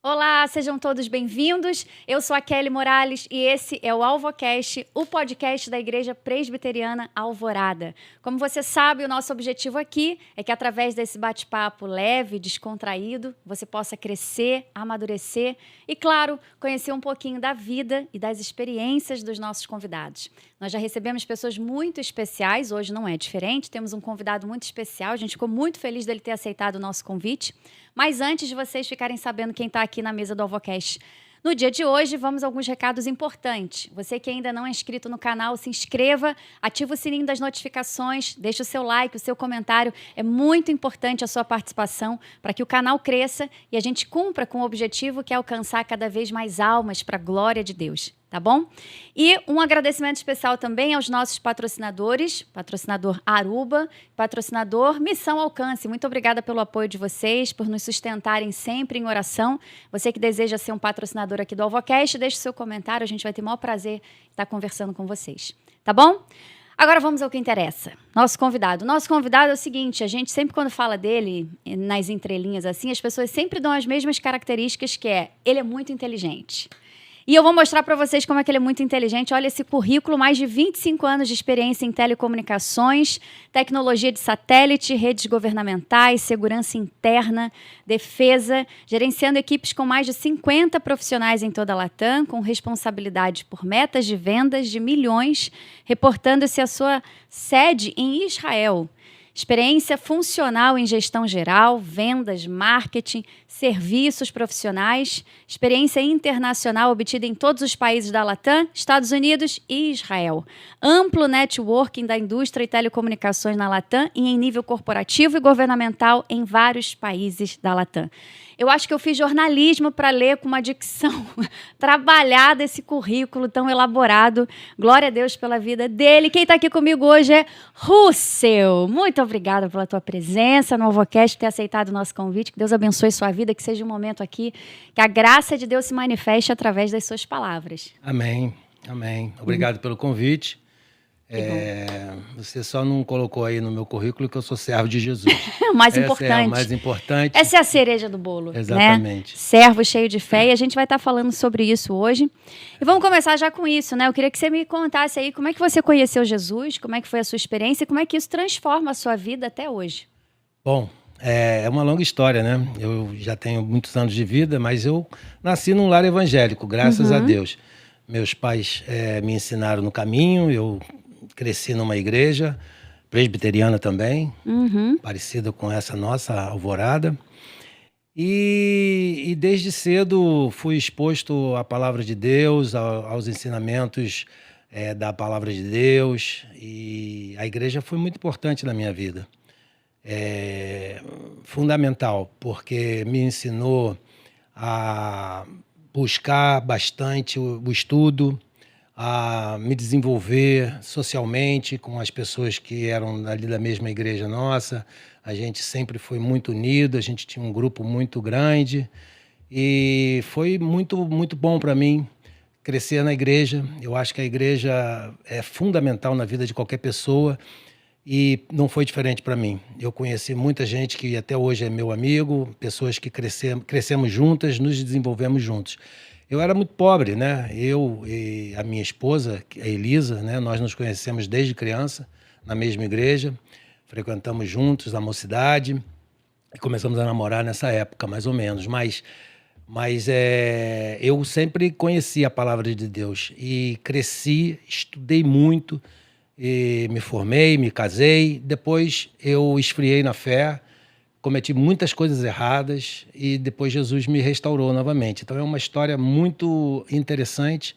Olá, sejam todos bem-vindos. Eu sou a Kelly Morales e esse é o Alvocast, o podcast da Igreja Presbiteriana Alvorada. Como você sabe, o nosso objetivo aqui é que através desse bate-papo leve, descontraído, você possa crescer, amadurecer e, claro, conhecer um pouquinho da vida e das experiências dos nossos convidados. Nós já recebemos pessoas muito especiais, hoje não é diferente, temos um convidado muito especial, a gente ficou muito feliz dele ter aceitado o nosso convite. Mas antes de vocês ficarem sabendo quem está aqui na mesa do Alvocast, no dia de hoje vamos a alguns recados importantes. Você que ainda não é inscrito no canal, se inscreva, ativa o sininho das notificações, deixa o seu like, o seu comentário. É muito importante a sua participação para que o canal cresça e a gente cumpra com o objetivo que é alcançar cada vez mais almas para a glória de Deus. Tá bom? E um agradecimento especial também aos nossos patrocinadores, patrocinador Aruba, patrocinador Missão Alcance. Muito obrigada pelo apoio de vocês, por nos sustentarem sempre em oração. Você que deseja ser um patrocinador aqui do Alvocast, deixe seu comentário, a gente vai ter o maior prazer em estar conversando com vocês. Tá bom? Agora vamos ao que interessa. Nosso convidado é o seguinte, a gente sempre quando fala dele, nas entrelinhas assim, as pessoas sempre dão as mesmas características, que é, ele é muito inteligente. E eu vou mostrar para vocês como é que ele é muito inteligente. Olha esse currículo, mais de 25 anos de experiência em telecomunicações, tecnologia de satélite, redes governamentais, segurança interna, defesa, gerenciando equipes com mais de 50 profissionais em toda a Latam, com responsabilidade por metas de vendas de milhões, reportando-se à sua sede em Israel. Experiência funcional em gestão geral, vendas, marketing, serviços profissionais, experiência internacional obtida em todos os países da Latam, Estados Unidos e Israel. Amplo networking da indústria e telecomunicações na Latam e em nível corporativo e governamental em vários países da Latam. Eu acho que eu fiz jornalismo para ler com uma dicção trabalhada esse currículo tão elaborado. Glória a Deus pela vida dele. Quem está aqui comigo hoje é Russell. Muito obrigada pela tua presença no Alvocast, ter aceitado o nosso convite. Que Deus abençoe sua vida, que seja um momento aqui, que a graça de Deus se manifeste através das suas palavras. Amém, amém. Obrigado pelo convite. Você só não colocou aí no meu currículo que eu sou servo de Jesus. O mais Essa importante. é a mais importante. Essa é a cereja do bolo. Exatamente. Né? Servo cheio de fé. E a gente vai estar falando sobre isso hoje. E vamos começar já com isso, né? Eu queria que você me contasse aí como é que você conheceu Jesus, como é que foi a sua experiência e como é que isso transforma a sua vida até hoje. Bom, é uma longa história, né? Eu já tenho muitos anos de vida, mas eu nasci num lar evangélico, graças a Deus. Meus pais me ensinaram no caminho, eu cresci numa igreja presbiteriana também, parecida com essa nossa Alvorada. E desde cedo fui exposto à palavra de Deus, aos ensinamentos da palavra de Deus. E a igreja foi muito importante na minha vida. Fundamental, porque me ensinou a buscar bastante o estudo, a me desenvolver socialmente com as pessoas que eram ali da mesma igreja nossa. A gente sempre foi muito unido, a gente tinha um grupo muito grande e foi muito, muito bom para mim crescer na igreja. Eu acho que a igreja é fundamental na vida de qualquer pessoa e não foi diferente para mim. Eu conheci muita gente que até hoje é meu amigo, pessoas que crescemos juntas, nos desenvolvemos juntos. Eu era muito pobre, né? Eu e a minha esposa, a Elisa, né? Nós nos conhecemos desde criança, na mesma igreja, frequentamos juntos na mocidade e começamos a namorar nessa época, mais ou menos. Mas eu sempre conheci a palavra de Deus e cresci, estudei muito, e me formei, me casei. Depois eu esfriei na fé, cometi muitas coisas erradas e depois Jesus me restaurou novamente. Então é uma história muito interessante,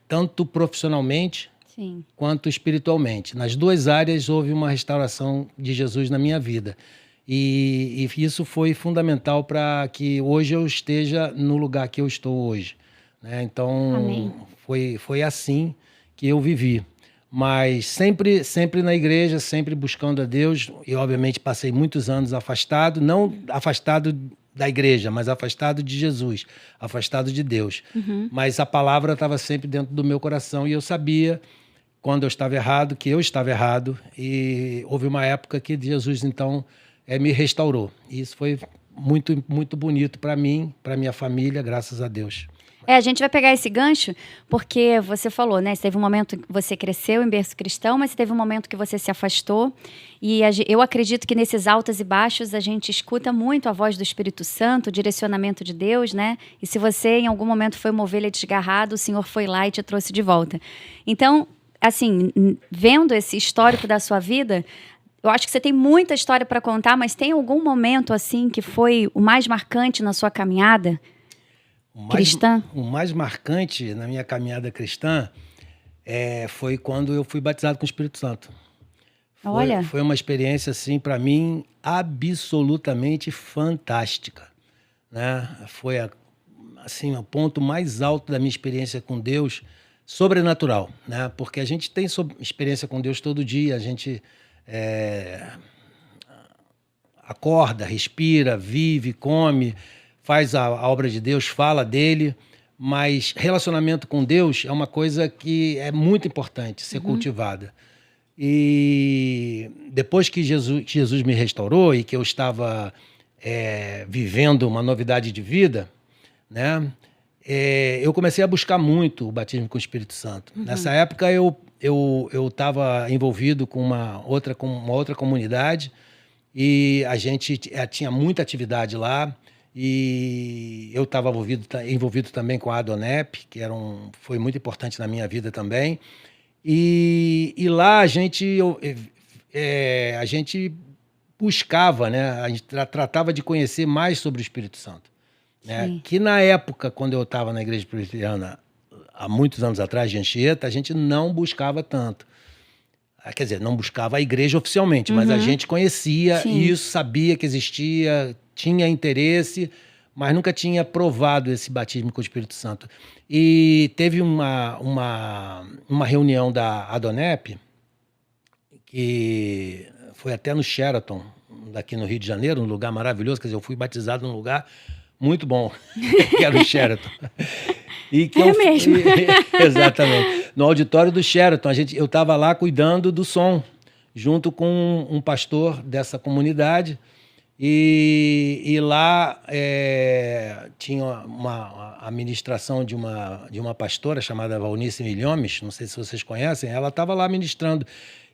tanto profissionalmente Sim. quanto espiritualmente. Nas duas áreas houve uma restauração de Jesus na minha vida. E isso foi fundamental para que hoje eu esteja no lugar que eu estou hoje, né? Então foi assim que eu vivi. Mas sempre na igreja, sempre buscando a Deus. E, obviamente, passei muitos anos afastado, não afastado da igreja, mas afastado de Jesus, afastado de Deus. Mas a palavra estava sempre dentro do meu coração e eu sabia, quando eu estava errado, que eu estava errado. E houve uma época que Jesus, então, me restaurou. E isso foi muito, muito bonito para mim, para minha família, graças a Deus. A gente vai pegar esse gancho, porque você falou, né? Teve um momento que você cresceu em berço cristão, mas teve um momento que você se afastou. E eu acredito que nesses altos e baixos a gente escuta muito a voz do Espírito Santo, o direcionamento de Deus, né? E se você em algum momento foi uma ovelha desgarrada, o Senhor foi lá e te trouxe de volta. Então, assim, vendo esse histórico da sua vida, eu acho que você tem muita história para contar, mas tem algum momento, assim, que foi o mais marcante na sua caminhada cristã? O mais marcante na minha caminhada cristã foi quando eu fui batizado com o Espírito Santo. Olha. Foi uma experiência, assim, para mim, absolutamente fantástica, né? Foi, assim, o ponto mais alto da minha experiência com Deus, sobrenatural, né? Porque a gente tem experiência com Deus todo dia, a gente acorda, respira, vive, come, faz a obra de Deus, fala dele, mas relacionamento com Deus é uma coisa que é muito importante ser cultivada. E depois que Jesus me restaurou e que eu estava vivendo uma novidade de vida, né, eu comecei a buscar muito o batismo com o Espírito Santo. Nessa época eu estava envolvido com uma outra comunidade e a gente tinha muita atividade lá. E eu estava envolvido também com a Adonep, que foi muito importante na minha vida também. E lá a gente buscava, né? A gente tratava de conhecer mais sobre o Espírito Santo, né? Que na época, quando eu estava na Igreja Presbiteriana, há muitos anos atrás, de Anchieta, a gente não buscava tanto. Quer dizer, não buscava a igreja oficialmente, mas a gente conhecia isso, sabia que existia, tinha interesse, mas nunca tinha provado esse batismo com o Espírito Santo. E teve uma reunião da Adonep, que foi até no Sheraton, daqui no Rio de Janeiro, um lugar maravilhoso. Quer dizer, eu fui batizado num lugar muito bom, que era o Sheraton. E que mesmo? Exatamente. No auditório do Sheraton, eu estava lá cuidando do som, junto com um pastor dessa comunidade. E lá tinha a ministração de uma pastora chamada Valnice Milhomes, não sei se vocês conhecem, ela estava lá ministrando.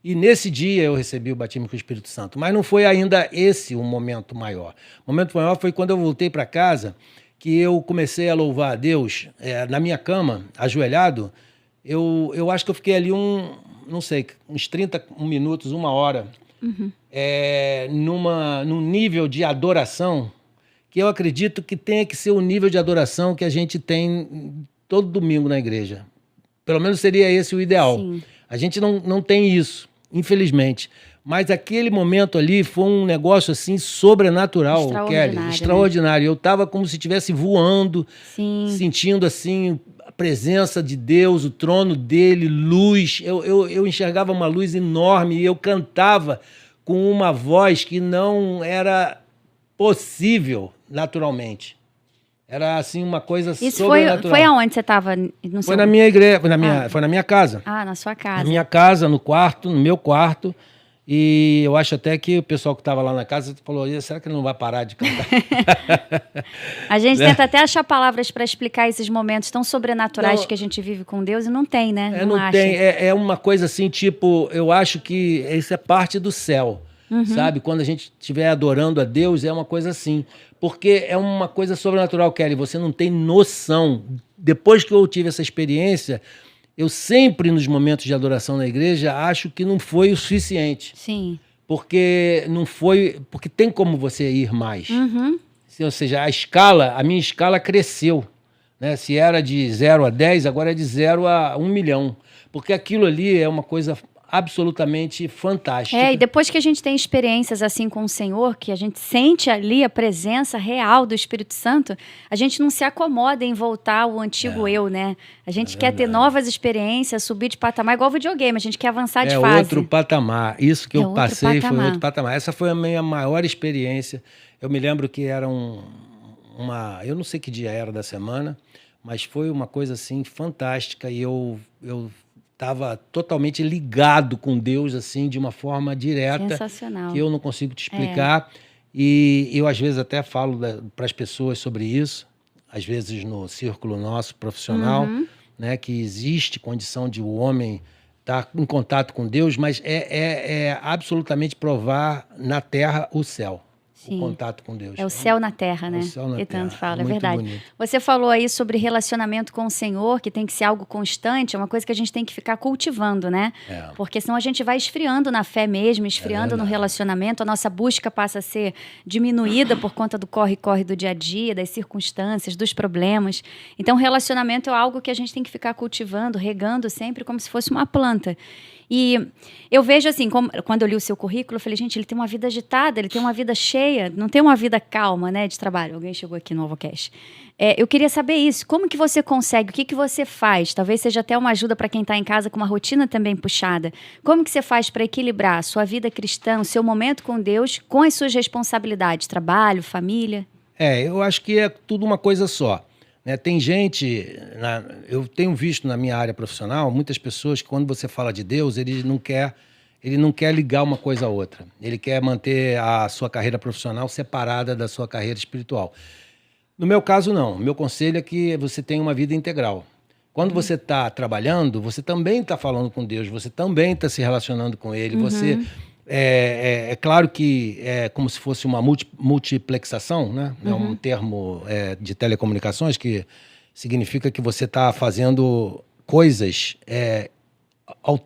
E nesse dia eu recebi o batismo com o Espírito Santo. Mas não foi ainda esse o momento maior. O momento maior foi quando eu voltei para casa, que eu comecei a louvar a Deus na minha cama, ajoelhado. Eu acho que eu fiquei ali uns 30 minutos, 1 hora, num nível de adoração que eu acredito que tenha que ser o nível de adoração que a gente tem todo domingo na igreja. Pelo menos seria esse o ideal. Sim. A gente não tem isso, infelizmente. Mas aquele momento ali foi um negócio assim sobrenatural, Kelly, extraordinário. Né? Eu estava como se estivesse voando, sentindo assim a presença de Deus, o trono dele, luz. Eu enxergava uma luz enorme e eu cantava com uma voz que não era possível naturalmente. Era assim uma coisa sobrenatural. Isso foi aonde você estava? Foi na minha igreja, foi na minha casa. Ah, na sua casa. Na minha casa, no meu quarto. E eu acho até que o pessoal que estava lá na casa falou, será que ele não vai parar de cantar? A gente tenta até achar palavras para explicar esses momentos tão sobrenaturais que a gente vive com Deus e não tem, né? Não tem. É uma coisa assim, tipo, eu acho que isso é parte do céu, sabe? Quando a gente estiver adorando a Deus, é uma coisa assim. Porque é uma coisa sobrenatural, Kelly, você não tem noção. Depois que eu tive essa experiência, eu sempre, nos momentos de adoração na igreja, acho que não foi o suficiente. Sim. Porque não foi... Porque tem como você ir mais. Ou seja, a minha escala cresceu. Né? Se era de 0 a 10, agora é de 0 a 1 milhão. Porque aquilo ali é uma coisa absolutamente fantástica. E depois que a gente tem experiências assim com o Senhor, que a gente sente ali a presença real do Espírito Santo, a gente não se acomoda em voltar ao antigo eu, né? A gente quer ter novas experiências, subir de patamar, igual videogame, a gente quer avançar de fase. É outro patamar. Isso que eu passei foi outro patamar. Essa foi a minha maior experiência. Eu me lembro que era eu não sei que dia era da semana, mas foi uma coisa assim fantástica e eu estava totalmente ligado com Deus, assim, de uma forma direta. Sensacional. Que eu não consigo te explicar. E eu, às vezes, até falo para as pessoas sobre isso, às vezes no círculo nosso profissional, né, que existe condição de o homem estar em contato com Deus, mas é absolutamente provar na terra o céu. Sim. O contato com Deus. É o céu na terra, né? É o céu na E tanto terra. fala, é Muito verdade. bonito. Você falou aí sobre relacionamento com o Senhor, que tem que ser algo constante, é uma coisa que a gente tem que ficar cultivando, né? Porque senão a gente vai esfriando na fé mesmo, esfriando no relacionamento, a nossa busca passa a ser diminuída por conta do corre-corre do dia a dia, das circunstâncias, dos problemas. Então, relacionamento é algo que a gente tem que ficar cultivando, regando sempre como se fosse uma planta. E eu vejo assim, quando eu li o seu currículo, eu falei, gente, ele tem uma vida agitada, ele tem uma vida cheia, não tem uma vida calma, né, de trabalho. Alguém chegou aqui no AlvoCast. Eu queria saber isso, como que você consegue, o que que você faz? Talvez seja até uma ajuda para quem está em casa com uma rotina também puxada. Como que você faz para equilibrar a sua vida cristã, o seu momento com Deus, com as suas responsabilidades, trabalho, família? Eu acho que é tudo uma coisa só. Tem gente, eu tenho visto na minha área profissional, muitas pessoas que quando você fala de Deus, ele não quer ligar uma coisa a outra. Ele quer manter a sua carreira profissional separada da sua carreira espiritual. No meu caso, não. O meu conselho é que você tenha uma vida integral. Quando você está trabalhando, você também está falando com Deus, você também está se relacionando com Ele, você... É claro que é como se fosse uma multiplexação, né? É um termo de telecomunicações que significa que você está fazendo coisas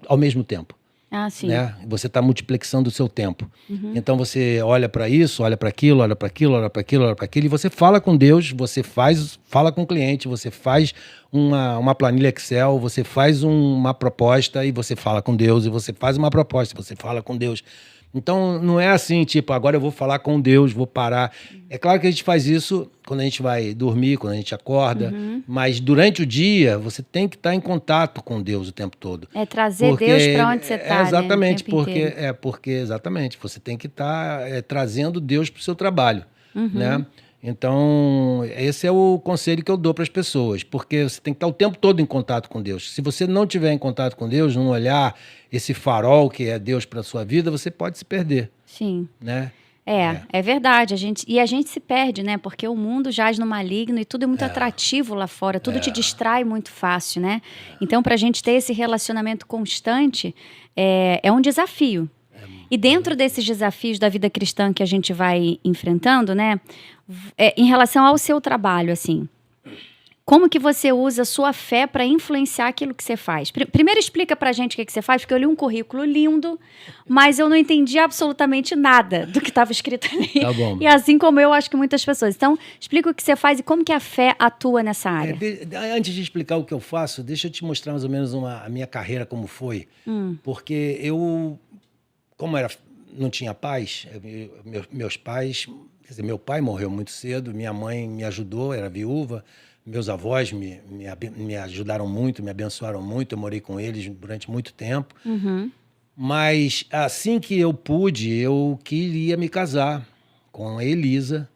ao mesmo tempo. Ah, sim. Né? Você está multiplexando o seu tempo. Então você olha para isso, olha para aquilo, olha para aquilo, olha para aquilo, olha para aquilo, e você fala com Deus, você fala com o cliente, você faz uma planilha Excel, você faz uma proposta e você fala com Deus, e você faz uma proposta, você fala com Deus. Então não é assim, tipo, agora eu vou falar com Deus, vou parar. É claro que a gente faz isso quando a gente vai dormir, quando a gente acorda, mas durante o dia você tem que estar em contato com Deus o tempo todo. É trazer Deus para onde você está, exatamente, né? porque exatamente, você tem que estar trazendo Deus para o seu trabalho, né? Então, esse é o conselho que eu dou para as pessoas, porque você tem que estar o tempo todo em contato com Deus. Se você não estiver em contato com Deus, não olhar esse farol que é Deus para a sua vida, você pode se perder. Sim. Né? É verdade. A gente se perde, né? Porque o mundo jaz no maligno e tudo é muito atrativo lá fora, tudo te distrai muito fácil, né? Então, para a gente ter esse relacionamento constante, é um desafio. E dentro desses desafios da vida cristã que a gente vai enfrentando, né? Em relação ao seu trabalho, assim, como que você usa a sua fé para influenciar aquilo que você faz? Primeiro explica pra gente o que você faz, porque eu li um currículo lindo, mas eu não entendi absolutamente nada do que estava escrito ali. Tá bom. E assim como eu, acho que muitas pessoas. Então, explica o que você faz e como que a fé atua nessa área. Antes de explicar o que eu faço, deixa eu te mostrar mais ou menos a minha carreira como foi. Porque eu, não tinha pais, meus pais... Quer dizer, meu pai morreu muito cedo, minha mãe me ajudou, era viúva, meus avós me ajudaram muito, me abençoaram muito, eu morei com eles durante muito tempo. Mas assim que eu pude, eu queria me casar com a Elisa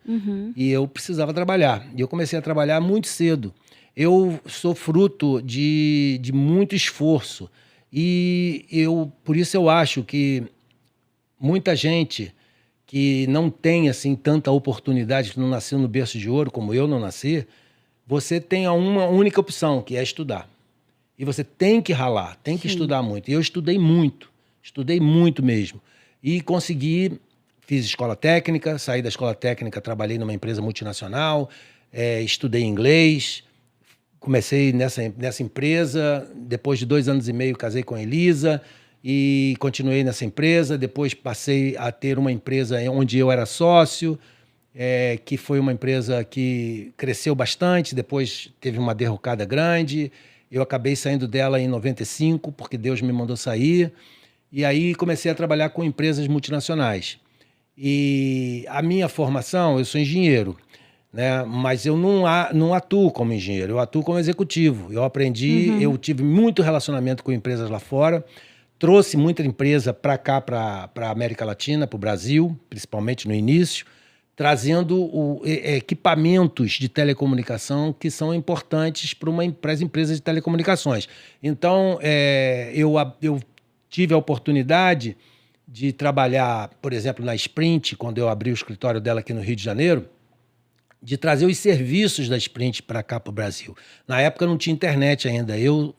e eu precisava trabalhar. E eu comecei a trabalhar muito cedo. Eu sou fruto de muito esforço e por isso eu acho que muita gente que não tem assim tanta oportunidade, que não nasceu no berço de ouro como eu não nasci, você tem uma única opção, que é estudar. E você tem que ralar, tem que estudar muito. E eu estudei muito mesmo. E fiz escola técnica, saí da escola técnica, trabalhei numa empresa multinacional, estudei inglês, comecei nessa empresa, depois de 2 anos e meio casei com a Elisa, e continuei nessa empresa. Depois passei a ter uma empresa onde eu era sócio, que foi uma empresa que cresceu bastante, depois teve uma derrocada grande. Eu acabei saindo dela em 95, porque Deus me mandou sair. E aí comecei a trabalhar com empresas multinacionais. E a minha formação, eu sou engenheiro, né? Mas eu não atuo como engenheiro, eu atuo como executivo. Eu aprendi, eu tive muito relacionamento com empresas lá fora, trouxe muita empresa para cá, para a América Latina, para o Brasil, principalmente no início, trazendo equipamentos de telecomunicação que são importantes para as empresas de telecomunicações. Então, eu tive a oportunidade de trabalhar, por exemplo, na Sprint, quando eu abri o escritório dela aqui no Rio de Janeiro, de trazer os serviços da Sprint para cá, para o Brasil. Na época não tinha internet ainda. Eu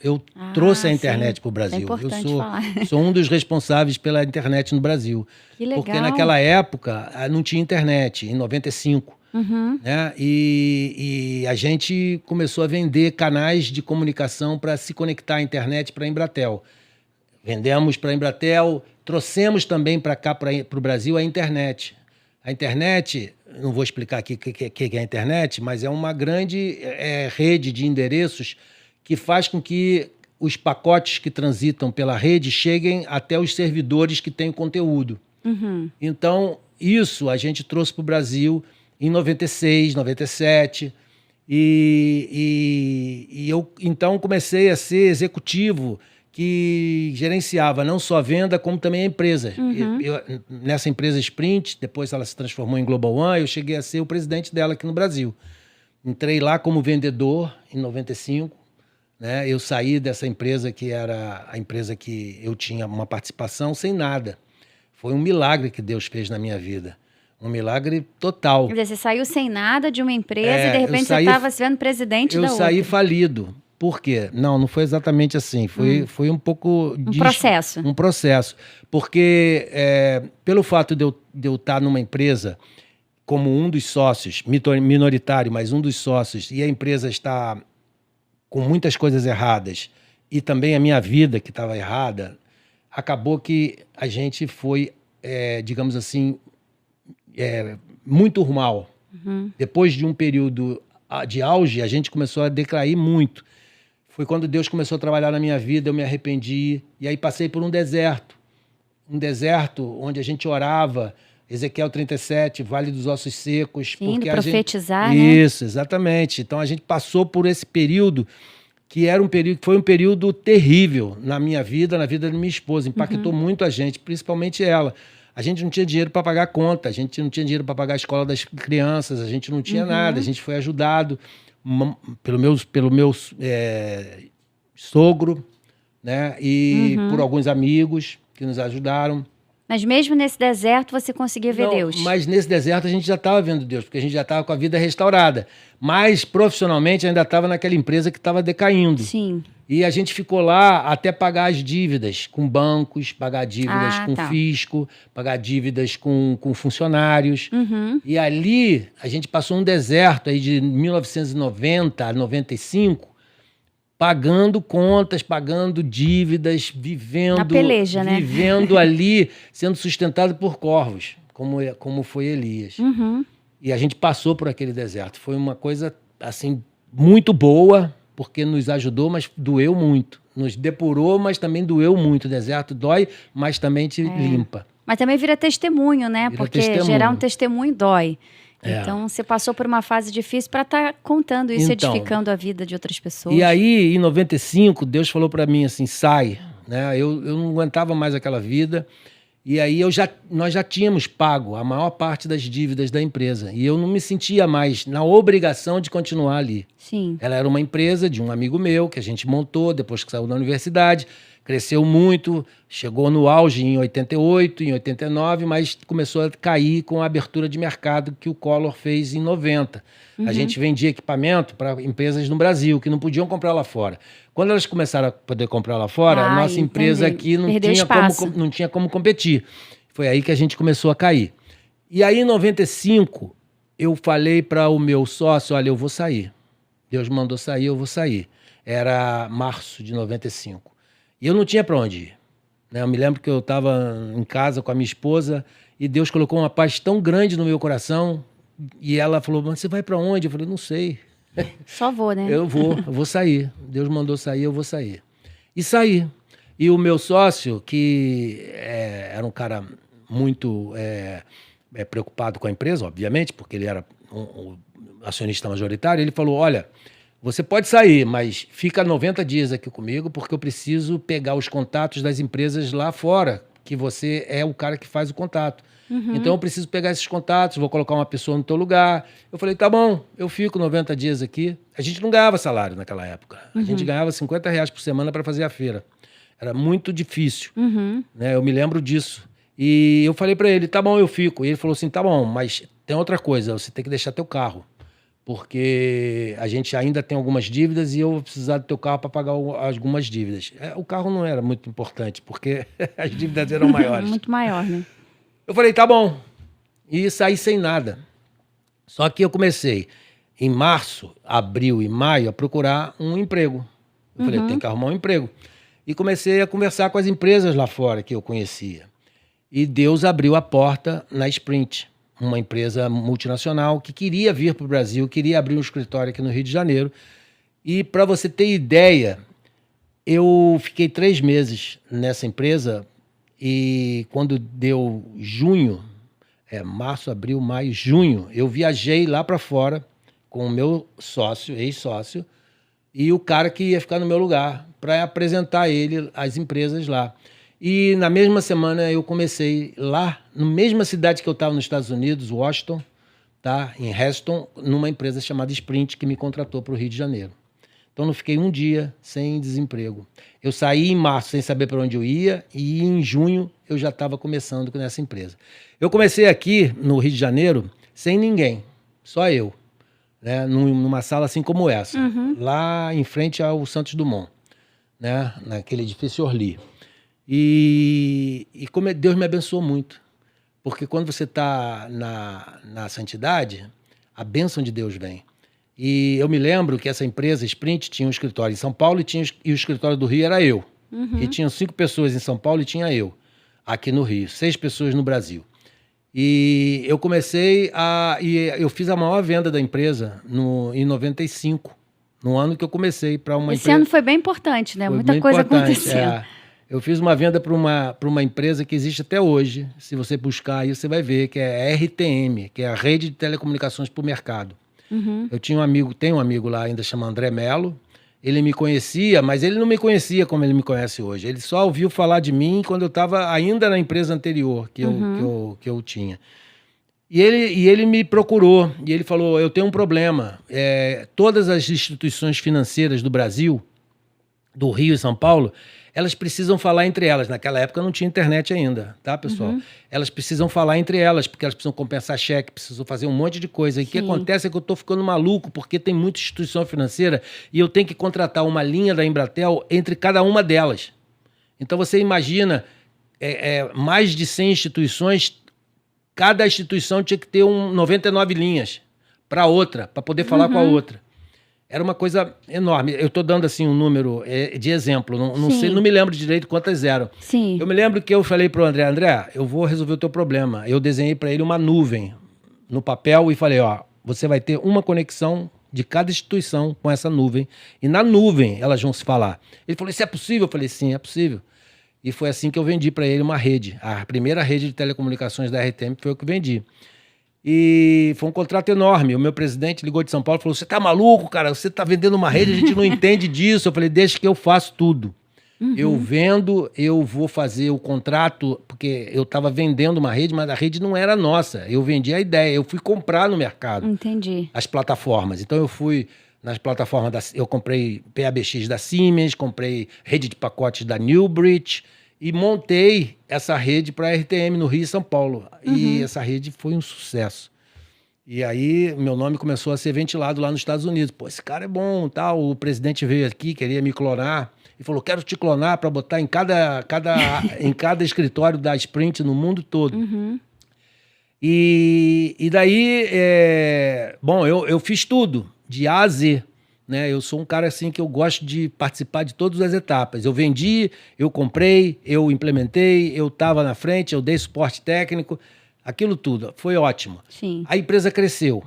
trouxe a internet para o Brasil. É importante eu falar. sou um dos responsáveis pela internet no Brasil. Que legal. Porque naquela época não tinha internet, em 95. Né? E a gente começou a vender canais de comunicação para se conectar à internet para a Embratel. Vendemos para a Embratel, trouxemos também para cá, para o Brasil, a internet. A internet, não vou explicar aqui o que é a internet, mas é uma grande rede de endereços que faz com que os pacotes que transitam pela rede cheguem até os servidores que têm conteúdo. Então, isso a gente trouxe para o Brasil em 96, 97, e eu então comecei a ser executivo que gerenciava não só a venda, como também a empresa. Nessa empresa Sprint, depois ela se transformou em Global One, eu cheguei a ser o presidente dela aqui no Brasil. Entrei lá como vendedor em 95, né? Eu saí dessa empresa que era a empresa que eu tinha uma participação sem nada. Foi um milagre que Deus fez na minha vida. Um milagre total. Quer dizer, você saiu sem nada de uma empresa e de repente você estava se vendo presidente da outra. Eu saí falido. Por quê? Não foi exatamente assim. Foi um pouco... processo. Um processo. Porque pelo fato de eu estar numa empresa como um dos sócios, minoritário, mas um dos sócios, e a empresa está com muitas coisas erradas, e também a minha vida que estava errada, acabou que a gente foi, digamos assim, muito mal. Depois de um período de auge, a gente começou a decair muito. Foi quando Deus começou a trabalhar na minha vida, eu me arrependi. E aí passei por um deserto. Um deserto onde a gente orava, Ezequiel 37, Vale dos Ossos Secos. Sim, porque profetizar, né? Isso, exatamente. Então a gente passou por esse período que foi um período terrível na minha vida, na vida da minha esposa. Impactou muito a gente, principalmente ela. A gente não tinha dinheiro para pagar a conta, a gente não tinha dinheiro para pagar a escola das crianças, a gente não tinha nada, a gente foi ajudado pelo meu sogro, né? E por alguns amigos que nos ajudaram. Mas mesmo nesse deserto você conseguia ver Deus? Mas nesse deserto a gente já estava vendo Deus, porque a gente já estava com a vida restaurada. Mas profissionalmente ainda estava naquela empresa que estava decaindo. Sim. E a gente ficou lá até pagar as dívidas com bancos, pagar dívidas com fisco, pagar dívidas com funcionários. E ali a gente passou um deserto aí de 1990 a 95, pagando contas, pagando dívidas, vivendo... Na peleja, né? Vivendo ali, sendo sustentado por corvos, como foi Elias. E a gente passou por aquele deserto. Foi uma coisa, assim, muito boa, porque nos ajudou, mas doeu muito. Nos depurou, mas também doeu muito. O deserto dói, mas também te limpa. Mas também vira testemunho, né? Porque gerar um testemunho dói. Então, você passou por uma fase difícil para estar contando isso, edificando a vida de outras pessoas. E aí, em 95, Deus falou para mim assim, sai. Né? Eu não aguentava mais aquela vida. E aí nós já tínhamos pago a maior parte das dívidas da empresa. E eu não me sentia mais na obrigação de continuar ali. Sim. Ela era uma empresa de um amigo meu, que a gente montou depois que saiu da universidade. Cresceu muito, chegou no auge em 88, em 89, mas começou a cair com a abertura de mercado que o Collor fez em 90. A gente vendia equipamento para empresas no Brasil, que não podiam comprar lá fora. Quando elas começaram a poder comprar lá fora, a nossa empresa aqui não tinha como competir. Foi aí que a gente começou a cair. E aí, em 95, eu falei para o meu sócio, olha, eu vou sair. Deus mandou sair, eu vou sair. Era março de 95. E eu não tinha para onde ir. Né? Eu me lembro que eu estava em casa com a minha esposa e Deus colocou uma paz tão grande no meu coração e ela falou, mas você vai para onde? Eu falei, não sei. Só vou, né? Eu vou sair. Deus mandou sair, eu vou sair. E saí. E o meu sócio, que era um cara muito preocupado com a empresa, obviamente, porque ele era um acionista majoritário, ele falou, olha, você pode sair, mas fica 90 dias aqui comigo, porque eu preciso pegar os contatos das empresas lá fora, que você é o cara que faz o contato. Então eu preciso pegar esses contatos, vou colocar uma pessoa no teu lugar. Eu falei, tá bom, eu fico 90 dias aqui. A gente não ganhava salário naquela época. A gente ganhava R$50 por semana para fazer a feira. Era muito difícil. Né? Eu me lembro disso. E eu falei para ele, tá bom, eu fico. E ele falou assim, tá bom, mas tem outra coisa, você tem que deixar teu carro. Porque a gente ainda tem algumas dívidas e eu vou precisar do teu carro para pagar algumas dívidas. O carro não era muito importante, porque as dívidas eram maiores. Muito maior, né? Eu falei, tá bom. E saí sem nada. Só que eu comecei, em março, abril e maio, a procurar um emprego. Eu falei, eu tenho que arrumar um emprego. E comecei a conversar com as empresas lá fora que eu conhecia. E Deus abriu a porta na Sprint, uma empresa multinacional que queria vir para o Brasil, queria abrir um escritório aqui no Rio de Janeiro. E para você ter ideia, eu fiquei 3 meses nessa empresa e quando deu junho, março, abril, maio, junho, eu viajei lá para fora com o meu sócio, ex-sócio, e o cara que ia ficar no meu lugar para apresentar ele às empresas lá. E na mesma semana eu comecei lá, na mesma cidade que eu estava nos Estados Unidos, Washington, tá? Em Reston, numa empresa chamada Sprint, que me contratou para o Rio de Janeiro. Então não fiquei um dia sem desemprego. Eu saí em março sem saber para onde eu ia e em junho eu já estava começando nessa empresa. Eu comecei aqui no Rio de Janeiro sem ninguém, só eu, né? Numa sala assim como essa, lá em frente ao Santos Dumont, né? Naquele edifício Orly. E como Deus me abençoou muito. Porque quando você está na santidade, a bênção de Deus vem. E eu me lembro que essa empresa, Sprint, tinha um escritório em São Paulo e o escritório do Rio era eu. E tinham 5 pessoas em São Paulo e tinha eu aqui no Rio. 6 pessoas no Brasil. E eu comecei eu fiz a maior venda da empresa em 95, no ano que eu comecei para uma empresa. Esse ano foi bem importante, né? Muita coisa aconteceu. Eu fiz uma venda para uma empresa que existe até hoje. Se você buscar aí, você vai ver, que é a RTM, que é a Rede de Telecomunicações para o Mercado. Eu tenho um amigo lá ainda, chama André Melo. Ele me conhecia, mas ele não me conhecia como ele me conhece hoje. Ele só ouviu falar de mim quando eu estava ainda na empresa anterior que eu tinha. E ele me procurou e ele falou, eu tenho um problema. Todas as instituições financeiras do Brasil, do Rio e São Paulo, elas precisam falar entre elas. Naquela época não tinha internet ainda, tá, pessoal? Elas precisam falar entre elas, porque elas precisam compensar cheque, precisam fazer um monte de coisa. E o que acontece é que eu estou ficando maluco, porque tem muita instituição financeira e eu tenho que contratar uma linha da Embratel entre cada uma delas. Então você imagina, mais de 100 instituições, cada instituição tinha que ter 99 linhas para outra, para poder falar com a outra. Era uma coisa enorme. Eu estou dando assim um número de exemplo. Não sei, não me lembro direito quantas eram. Sim. Eu me lembro que eu falei para o André, eu vou resolver o teu problema. Eu desenhei para ele uma nuvem no papel e falei, você vai ter uma conexão de cada instituição com essa nuvem. E na nuvem elas vão se falar. Ele falou, isso é possível? Eu falei, sim, é possível. E foi assim que eu vendi para ele uma rede. A primeira rede de telecomunicações da RTM foi eu que vendi. E foi um contrato enorme. O meu presidente ligou de São Paulo e falou, você tá maluco, cara? Você tá vendendo uma rede, a gente não entende disso. Eu falei, deixa que eu faço tudo. Eu vendo, eu vou fazer o contrato, porque eu estava vendendo uma rede, mas a rede não era nossa. Eu vendi a ideia, eu fui comprar no mercado. Entendi. As plataformas. Então eu fui nas plataformas, eu comprei PABX da Siemens, comprei rede de pacotes da Newbridge, e montei essa rede para a RTM no Rio e São Paulo. E essa rede foi um sucesso. E aí meu nome começou a ser ventilado lá nos Estados Unidos. Pô, esse cara é bom, tal. O presidente veio aqui, queria me clonar. E falou, quero te clonar para botar em cada escritório da Sprint no mundo todo. E daí, eu fiz tudo, de A a Z. Né? Eu sou um cara assim que eu gosto de participar de todas as etapas. Eu vendi, eu comprei, eu implementei, eu estava na frente, eu dei suporte técnico, aquilo tudo. Foi ótimo. Sim. A empresa cresceu.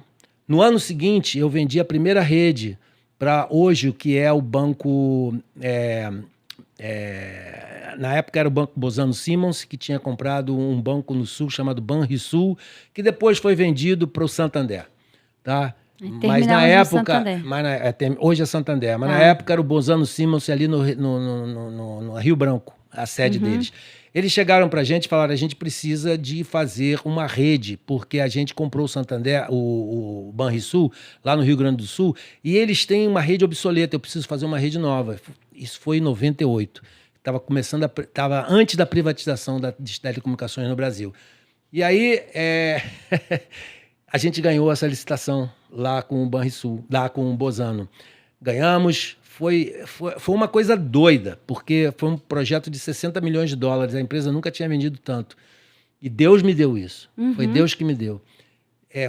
No ano seguinte, eu vendi a primeira rede para hoje, o que é o banco... na época era o Banco Bozano Simons, que tinha comprado um banco no Sul chamado Banrisul, que depois foi vendido para o Santander. Tá? Mas na época, hoje é Santander, mas na época era o Bozano Simons ali no Rio Branco, a sede deles. Eles chegaram para a gente e falaram, a gente precisa de fazer uma rede, porque a gente comprou o Santander, o Banrisul, lá no Rio Grande do Sul, e eles têm uma rede obsoleta, eu preciso fazer uma rede nova. Isso foi em 98. Estava antes da privatização das telecomunicações no Brasil. E aí a gente ganhou essa licitação lá com o Banrisul, lá com o Bozano. Ganhamos, foi uma coisa doida, porque foi um projeto de 60 milhões de dólares, a empresa nunca tinha vendido tanto. E Deus me deu isso, foi Deus que me deu.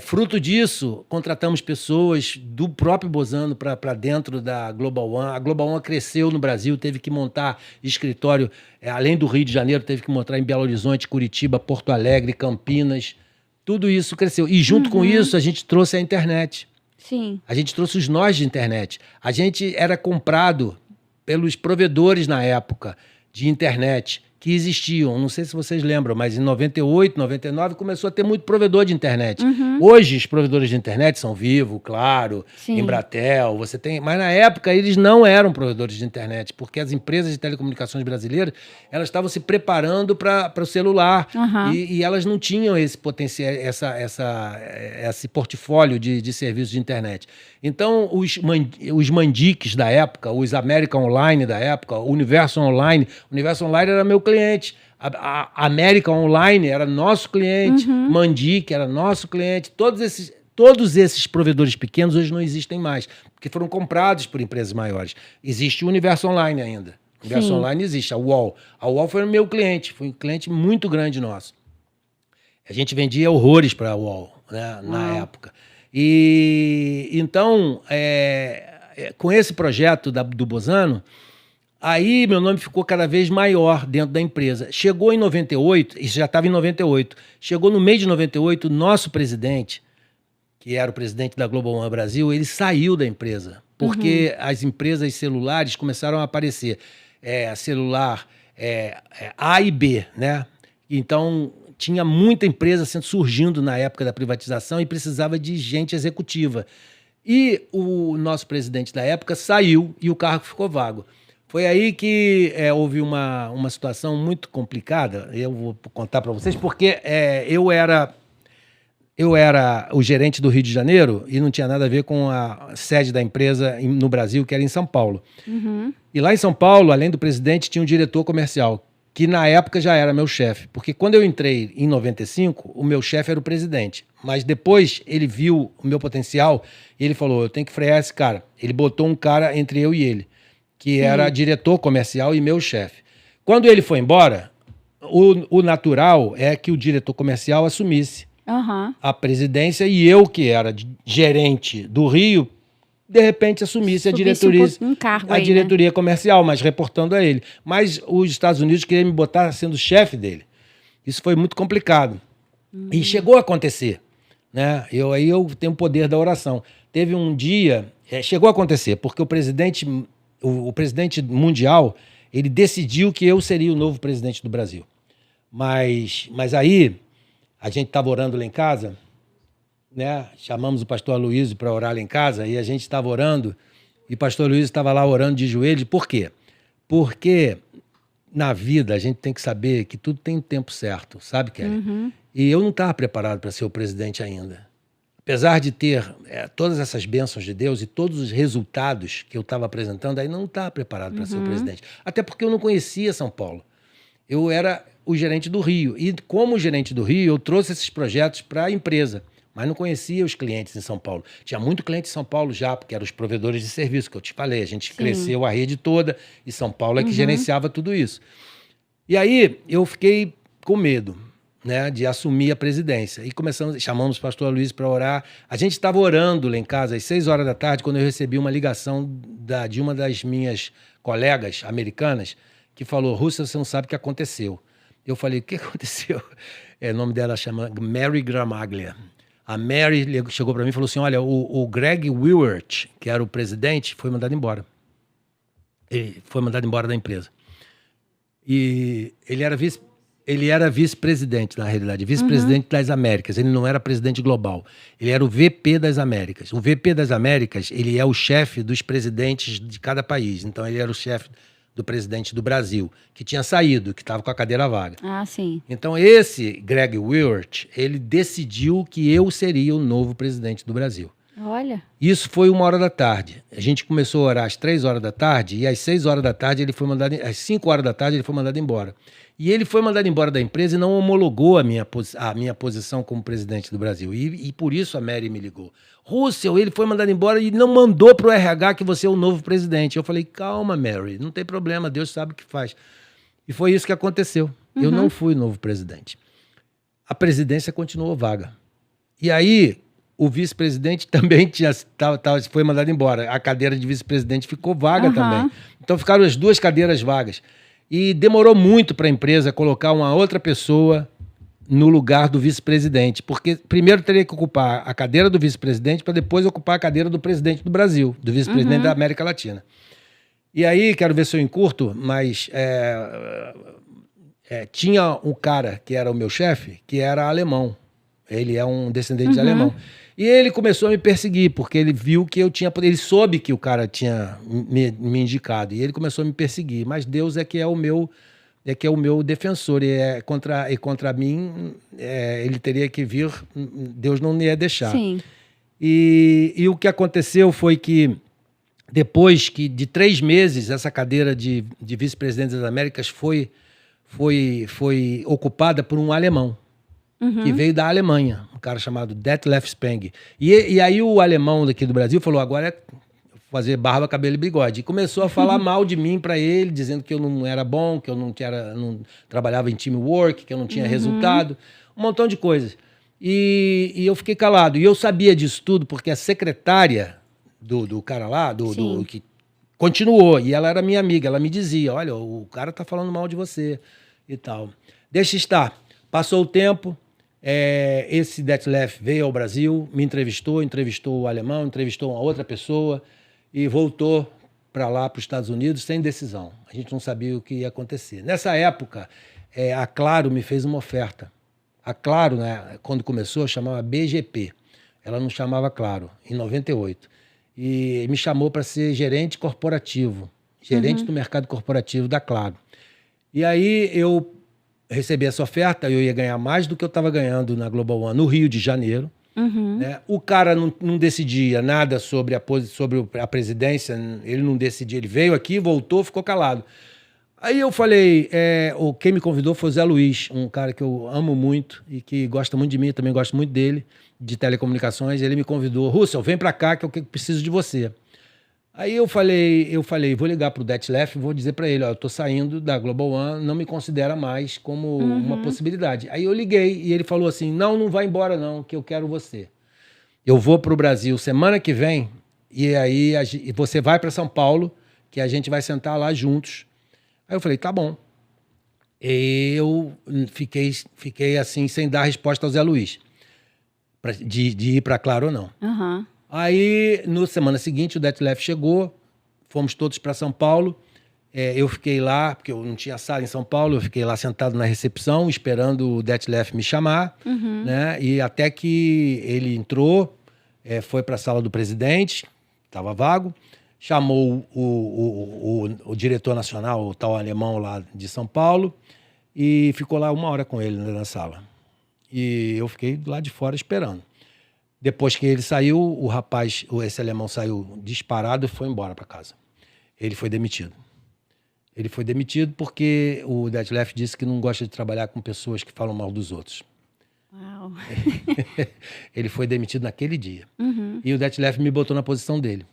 Fruto disso, contratamos pessoas do próprio Bozano para dentro da Global One. A Global One cresceu no Brasil, teve que montar escritório, além do Rio de Janeiro, teve que montar em Belo Horizonte, Curitiba, Porto Alegre, Campinas. Tudo isso cresceu. E junto com isso, a gente trouxe a internet. Sim. A gente trouxe os nós de internet. A gente era comprado pelos provedores na época de internet que existiam. Não sei se vocês lembram, mas em 98, 99 começou a ter muito provedor de internet. Hoje os provedores de internet são Vivo, Claro, Sim. Embratel, você tem... Mas na época eles não eram provedores de internet, porque as empresas de telecomunicações brasileiras, elas estavam se preparando para o celular e elas não tinham esse potencial, esse portfólio de serviços de internet. Então os mandiques da época, os América Online da época, o Universo Online era meu cliente. A América Online era nosso cliente, Mandic era nosso cliente. Todos esses provedores pequenos hoje não existem mais, porque foram comprados por empresas maiores. Existe o Universo Online ainda. O Universo Online existe, a UOL. A UOL foi meu cliente, foi um cliente muito grande nosso. A gente vendia horrores para a UOL, né, na época. E então, com esse projeto do Bozano, aí meu nome ficou cada vez maior dentro da empresa. Chegou em 98, isso já estava em 98, chegou no mês de 98, o nosso presidente, que era o presidente da Global One Brasil, ele saiu da empresa, porque as empresas celulares começaram a aparecer. Celular A e B, né? Então, tinha muita empresa surgindo na época da privatização e precisava de gente executiva. E o nosso presidente da época saiu e o cargo ficou vago. Foi aí que houve uma situação muito complicada, eu vou contar para vocês, porque eu era o gerente do Rio de Janeiro e não tinha nada a ver com a sede da empresa no Brasil, que era em São Paulo. E lá em São Paulo, além do presidente, tinha um diretor comercial, que na época já era meu chefe. Porque quando eu entrei em 95, o meu chefe era o presidente. Mas depois ele viu o meu potencial e ele falou, eu tenho que frear esse cara. Ele botou um cara entre eu e ele, que era diretor comercial e meu chefe. Quando ele foi embora, o natural é que o diretor comercial assumisse a presidência e eu, que era gerente do Rio, de repente assumisse a diretoria comercial, mas reportando a ele. Mas os Estados Unidos queriam me botar sendo chefe dele. Isso foi muito complicado. E chegou a acontecer, né? Aí eu tenho o poder da oração. Teve um dia, chegou a acontecer, porque o presidente mundial, ele decidiu que eu seria o novo presidente do Brasil. Mas aí, a gente estava orando lá em casa, né? Chamamos o pastor Aloysio para orar lá em casa e a gente estava orando e o pastor Aloysio estava lá orando de joelhos. Por quê? Porque na vida a gente tem que saber que tudo tem tempo certo, sabe, Kelly? E eu não estava preparado para ser o presidente ainda. Apesar de ter todas essas bênçãos de Deus e todos os resultados que eu estava apresentando, aí não estava preparado para ser o presidente. Até porque eu não conhecia São Paulo. Eu era o gerente do Rio e como gerente do Rio eu trouxe esses projetos para a empresa. Mas não conhecia os clientes em São Paulo. Tinha muito cliente em São Paulo já, porque eram os provedores de serviço, que eu te falei. A gente cresceu a rede toda e São Paulo é que gerenciava tudo isso. E aí eu fiquei com medo, né, de assumir a presidência. E chamamos o pastor Aloysio para orar. A gente estava orando lá em casa às 6 horas da tarde, quando eu recebi uma ligação de uma das minhas colegas americanas, que falou, Russell, você não sabe o que aconteceu. Eu falei, o que aconteceu? O nome dela chama Mary Gramaglia. A Mary chegou para mim e falou assim, olha, o Greg Willert, que era o presidente, foi mandado embora. Ele foi mandado embora da empresa. E ele era vice-presidente, na realidade, vice-presidente das Américas. Ele não era presidente global. Ele era o VP das Américas. O VP das Américas, ele é o chefe dos presidentes de cada país. Então, ele era o chefe do presidente do Brasil, que tinha saído, que estava com a cadeira vaga. Ah, sim. Então, esse Greg Willert, ele decidiu que eu seria o novo presidente do Brasil. Olha. Isso foi 1h da tarde. A gente começou a orar às 3h da tarde e às 6h da tarde ele foi mandado, às 5h da tarde ele foi mandado embora. E ele foi mandado embora da empresa e não homologou a minha posição como presidente do Brasil. E por isso a Mary me ligou. Russell, ele foi mandado embora e não mandou para o RH que você é o novo presidente. Eu falei, calma, Mary, não tem problema, Deus sabe o que faz. E foi isso que aconteceu. Eu não fui novo presidente. A presidência continuou vaga. E aí, o vice-presidente também foi mandado embora. A cadeira de vice-presidente ficou vaga também. Então ficaram as 2 cadeiras vagas. E demorou muito para a empresa colocar uma outra pessoa no lugar do vice-presidente, porque primeiro teria que ocupar a cadeira do vice-presidente para depois ocupar a cadeira do presidente do Brasil, do vice-presidente da América Latina. E aí, quero ver se eu encurto, mas tinha um cara que era o meu chefe, que era alemão. Ele é um descendente de alemão. E ele começou a me perseguir, porque ele viu que eu tinha... Ele soube que o cara tinha me indicado, e ele começou a me perseguir. Mas Deus é que é o meu defensor, e contra mim ele teria que vir, Deus não ia deixar. Sim. E o que aconteceu foi que, depois de 3 meses, essa cadeira de vice-presidente das Américas foi ocupada por um alemão, que veio da Alemanha, um cara chamado Detlef Speng. E aí o alemão daqui do Brasil falou, agora é fazer barba, cabelo e bigode. E começou a falar mal de mim para ele, dizendo que eu não era bom, que eu não trabalhava em teamwork, que eu não tinha resultado, um montão de coisas. E eu fiquei calado. E eu sabia disso tudo porque a secretária do cara lá, que continuou, e ela era minha amiga, ela me dizia, olha, o cara tá falando mal de você e tal. Deixa estar. Passou o tempo, esse Detlef veio ao Brasil, me entrevistou o alemão, entrevistou uma outra pessoa e voltou para lá, para os Estados Unidos, sem decisão. A gente não sabia o que ia acontecer. Nessa época, a Claro me fez uma oferta. A Claro, né, quando começou, chamava BGP. Ela não chamava Claro, em 98. E me chamou para ser gerente corporativo, gerente do mercado corporativo da Claro. E aí eu recebi essa oferta, eu ia ganhar mais do que eu estava ganhando na Global One, no Rio de Janeiro. Né? O cara não decidia nada sobre a presidência, ele não decidia, ele veio aqui, voltou, ficou calado. Aí eu falei, quem me convidou foi o Zé Luiz, um cara que eu amo muito e que gosta muito de mim, eu também gosto muito dele, de telecomunicações. Ele me convidou, Russell, vem pra cá que eu preciso de você. Aí eu falei, vou ligar pro Detlef, vou dizer para ele, ó, eu tô saindo da Global One, não me considera mais como uma possibilidade. Aí eu liguei e ele falou assim, não vai embora não, que eu quero você. Eu vou pro Brasil semana que vem e aí você vai para São Paulo, que a gente vai sentar lá juntos. Aí eu falei, tá bom. E eu fiquei assim, sem dar resposta ao Zé Luiz, de ir para Claro ou não. Aí, na semana seguinte, o Detlef chegou, fomos todos para São Paulo. Eu fiquei lá, porque eu não tinha sala em São Paulo, eu fiquei lá sentado na recepção, esperando o Detlef me chamar. Né? E até que ele entrou, foi para a sala do presidente, estava vago, chamou o diretor nacional, o tal alemão lá de São Paulo, e ficou lá 1 hora com ele, né, na sala. E eu fiquei lá de fora esperando. Depois que ele saiu, esse alemão saiu disparado e foi embora para casa. Ele foi demitido. Ele foi demitido porque o Detlef disse que não gosta de trabalhar com pessoas que falam mal dos outros. Uau. Ele foi demitido naquele dia. E o Detlef me botou na posição dele,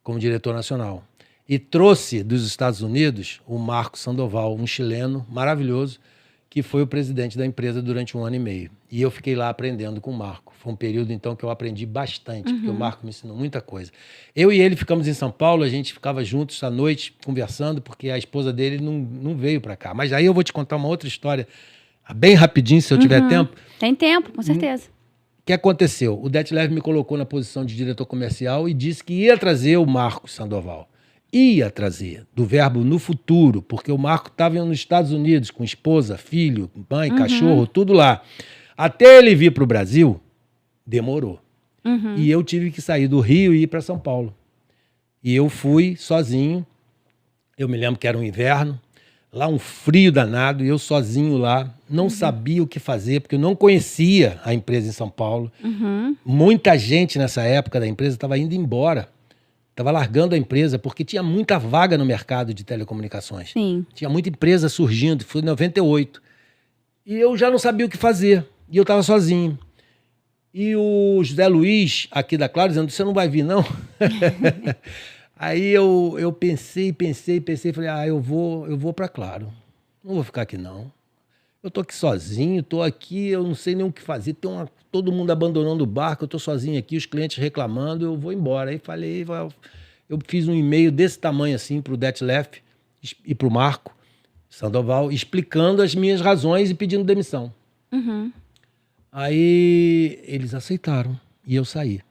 como diretor nacional. E trouxe dos Estados Unidos o Marco Sandoval, um chileno maravilhoso, que foi o presidente da empresa durante 1 ano e meio. E eu fiquei lá aprendendo com o Marco. Foi um período, então, que eu aprendi bastante, porque o Marco me ensinou muita coisa. Eu e ele ficamos em São Paulo, a gente ficava juntos à noite, conversando, porque a esposa dele não veio para cá. Mas aí eu vou te contar uma outra história, bem rapidinho, se eu tiver tempo. Tem tempo, com certeza. O que aconteceu? O Detlef me colocou na posição de diretor comercial e disse que ia trazer o Marco Sandoval. Ia trazer, do verbo no futuro, porque o Marco estava nos Estados Unidos com esposa, filho, mãe, cachorro, tudo lá. Até ele vir para o Brasil, demorou. E eu tive que sair do Rio e ir para São Paulo. E eu fui sozinho, eu me lembro que era um inverno, Lá um frio danado, e eu sozinho lá, não sabia o que fazer, porque eu não conhecia a empresa em São Paulo. Muita gente nessa época da empresa estava indo embora, estava largando a empresa, porque tinha muita vaga no mercado de telecomunicações. Sim. Tinha muita empresa surgindo, foi em 98. E eu já não sabia o que fazer, e eu estava sozinho. E o José Luiz, aqui da Claro, dizendo, você não vai vir, não? Aí eu pensei, falei, eu vou para Claro. Não vou ficar aqui, não. Eu tô aqui sozinho, tô aqui, eu não sei nem o que fazer. Todo mundo abandonando o barco, eu tô sozinho aqui, os clientes reclamando, eu vou embora. Aí falei, eu fiz um e-mail desse tamanho assim pro Detlef e pro Marco Sandoval, explicando as minhas razões e pedindo demissão. Aí eles aceitaram e eu saí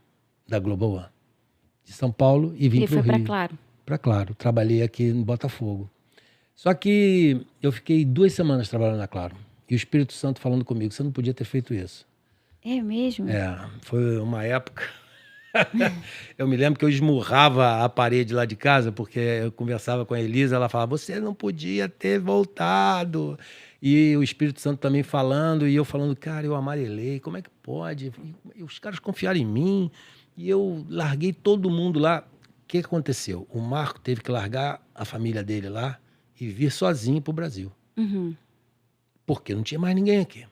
da Global One, de São Paulo, e vim para o Rio. E foi para Claro. Para Claro. Trabalhei aqui em Botafogo. Só que eu fiquei 2 semanas trabalhando na Claro. E o Espírito Santo falando comigo, você não podia ter feito isso. É mesmo? Foi uma época... Eu me lembro que eu esmurrava a parede lá de casa, porque eu conversava com a Elisa, ela falava, você não podia ter voltado. E o Espírito Santo também falando, e eu falando, cara, eu amarelei, como é que pode? E os caras confiaram em mim, e eu larguei todo mundo lá. O que aconteceu? O Marco teve que largar a família dele lá e vir sozinho para o Brasil. Porque não tinha mais ninguém aqui.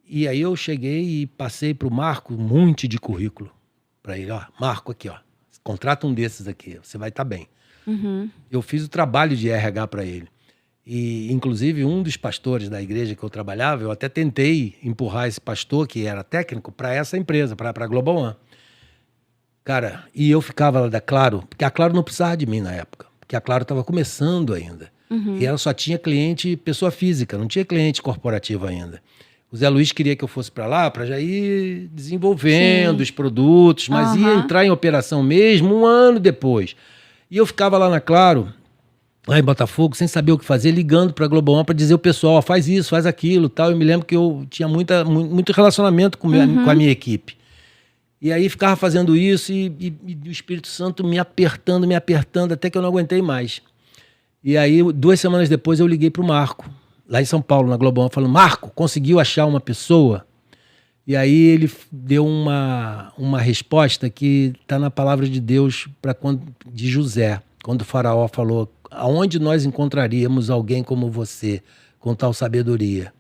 E aí eu cheguei e passei para o Marco um monte de currículo para ele. Ó, Marco, aqui, ó, contrata um desses aqui, você vai estar bem. Eu fiz o trabalho de RH para ele. E, inclusive, um dos pastores da igreja que eu trabalhava, eu até tentei empurrar esse pastor, que era técnico, para essa empresa, para a Global One. Cara, e eu ficava lá da Claro, porque a Claro não precisava de mim na época, porque a Claro estava começando ainda. E ela só tinha cliente pessoa física, não tinha cliente corporativo ainda. O Zé Luiz queria que eu fosse para lá para já ir desenvolvendo os produtos, mas ia entrar em operação mesmo 1 ano depois. E eu ficava lá na Claro, lá em Botafogo, sem saber o que fazer, ligando para a Global One para dizer ao pessoal, faz isso, faz aquilo, tal. Eu me lembro que eu tinha muito relacionamento com a minha equipe. E aí ficava fazendo isso e o Espírito Santo me apertando, até que eu não aguentei mais. E aí, 2 semanas depois, eu liguei para o Marco, lá em São Paulo, na Global One, falando, Marco, conseguiu achar uma pessoa? E aí ele deu uma resposta que está na palavra de Deus de José, quando o faraó falou, aonde nós encontraríamos alguém como você, com tal sabedoria?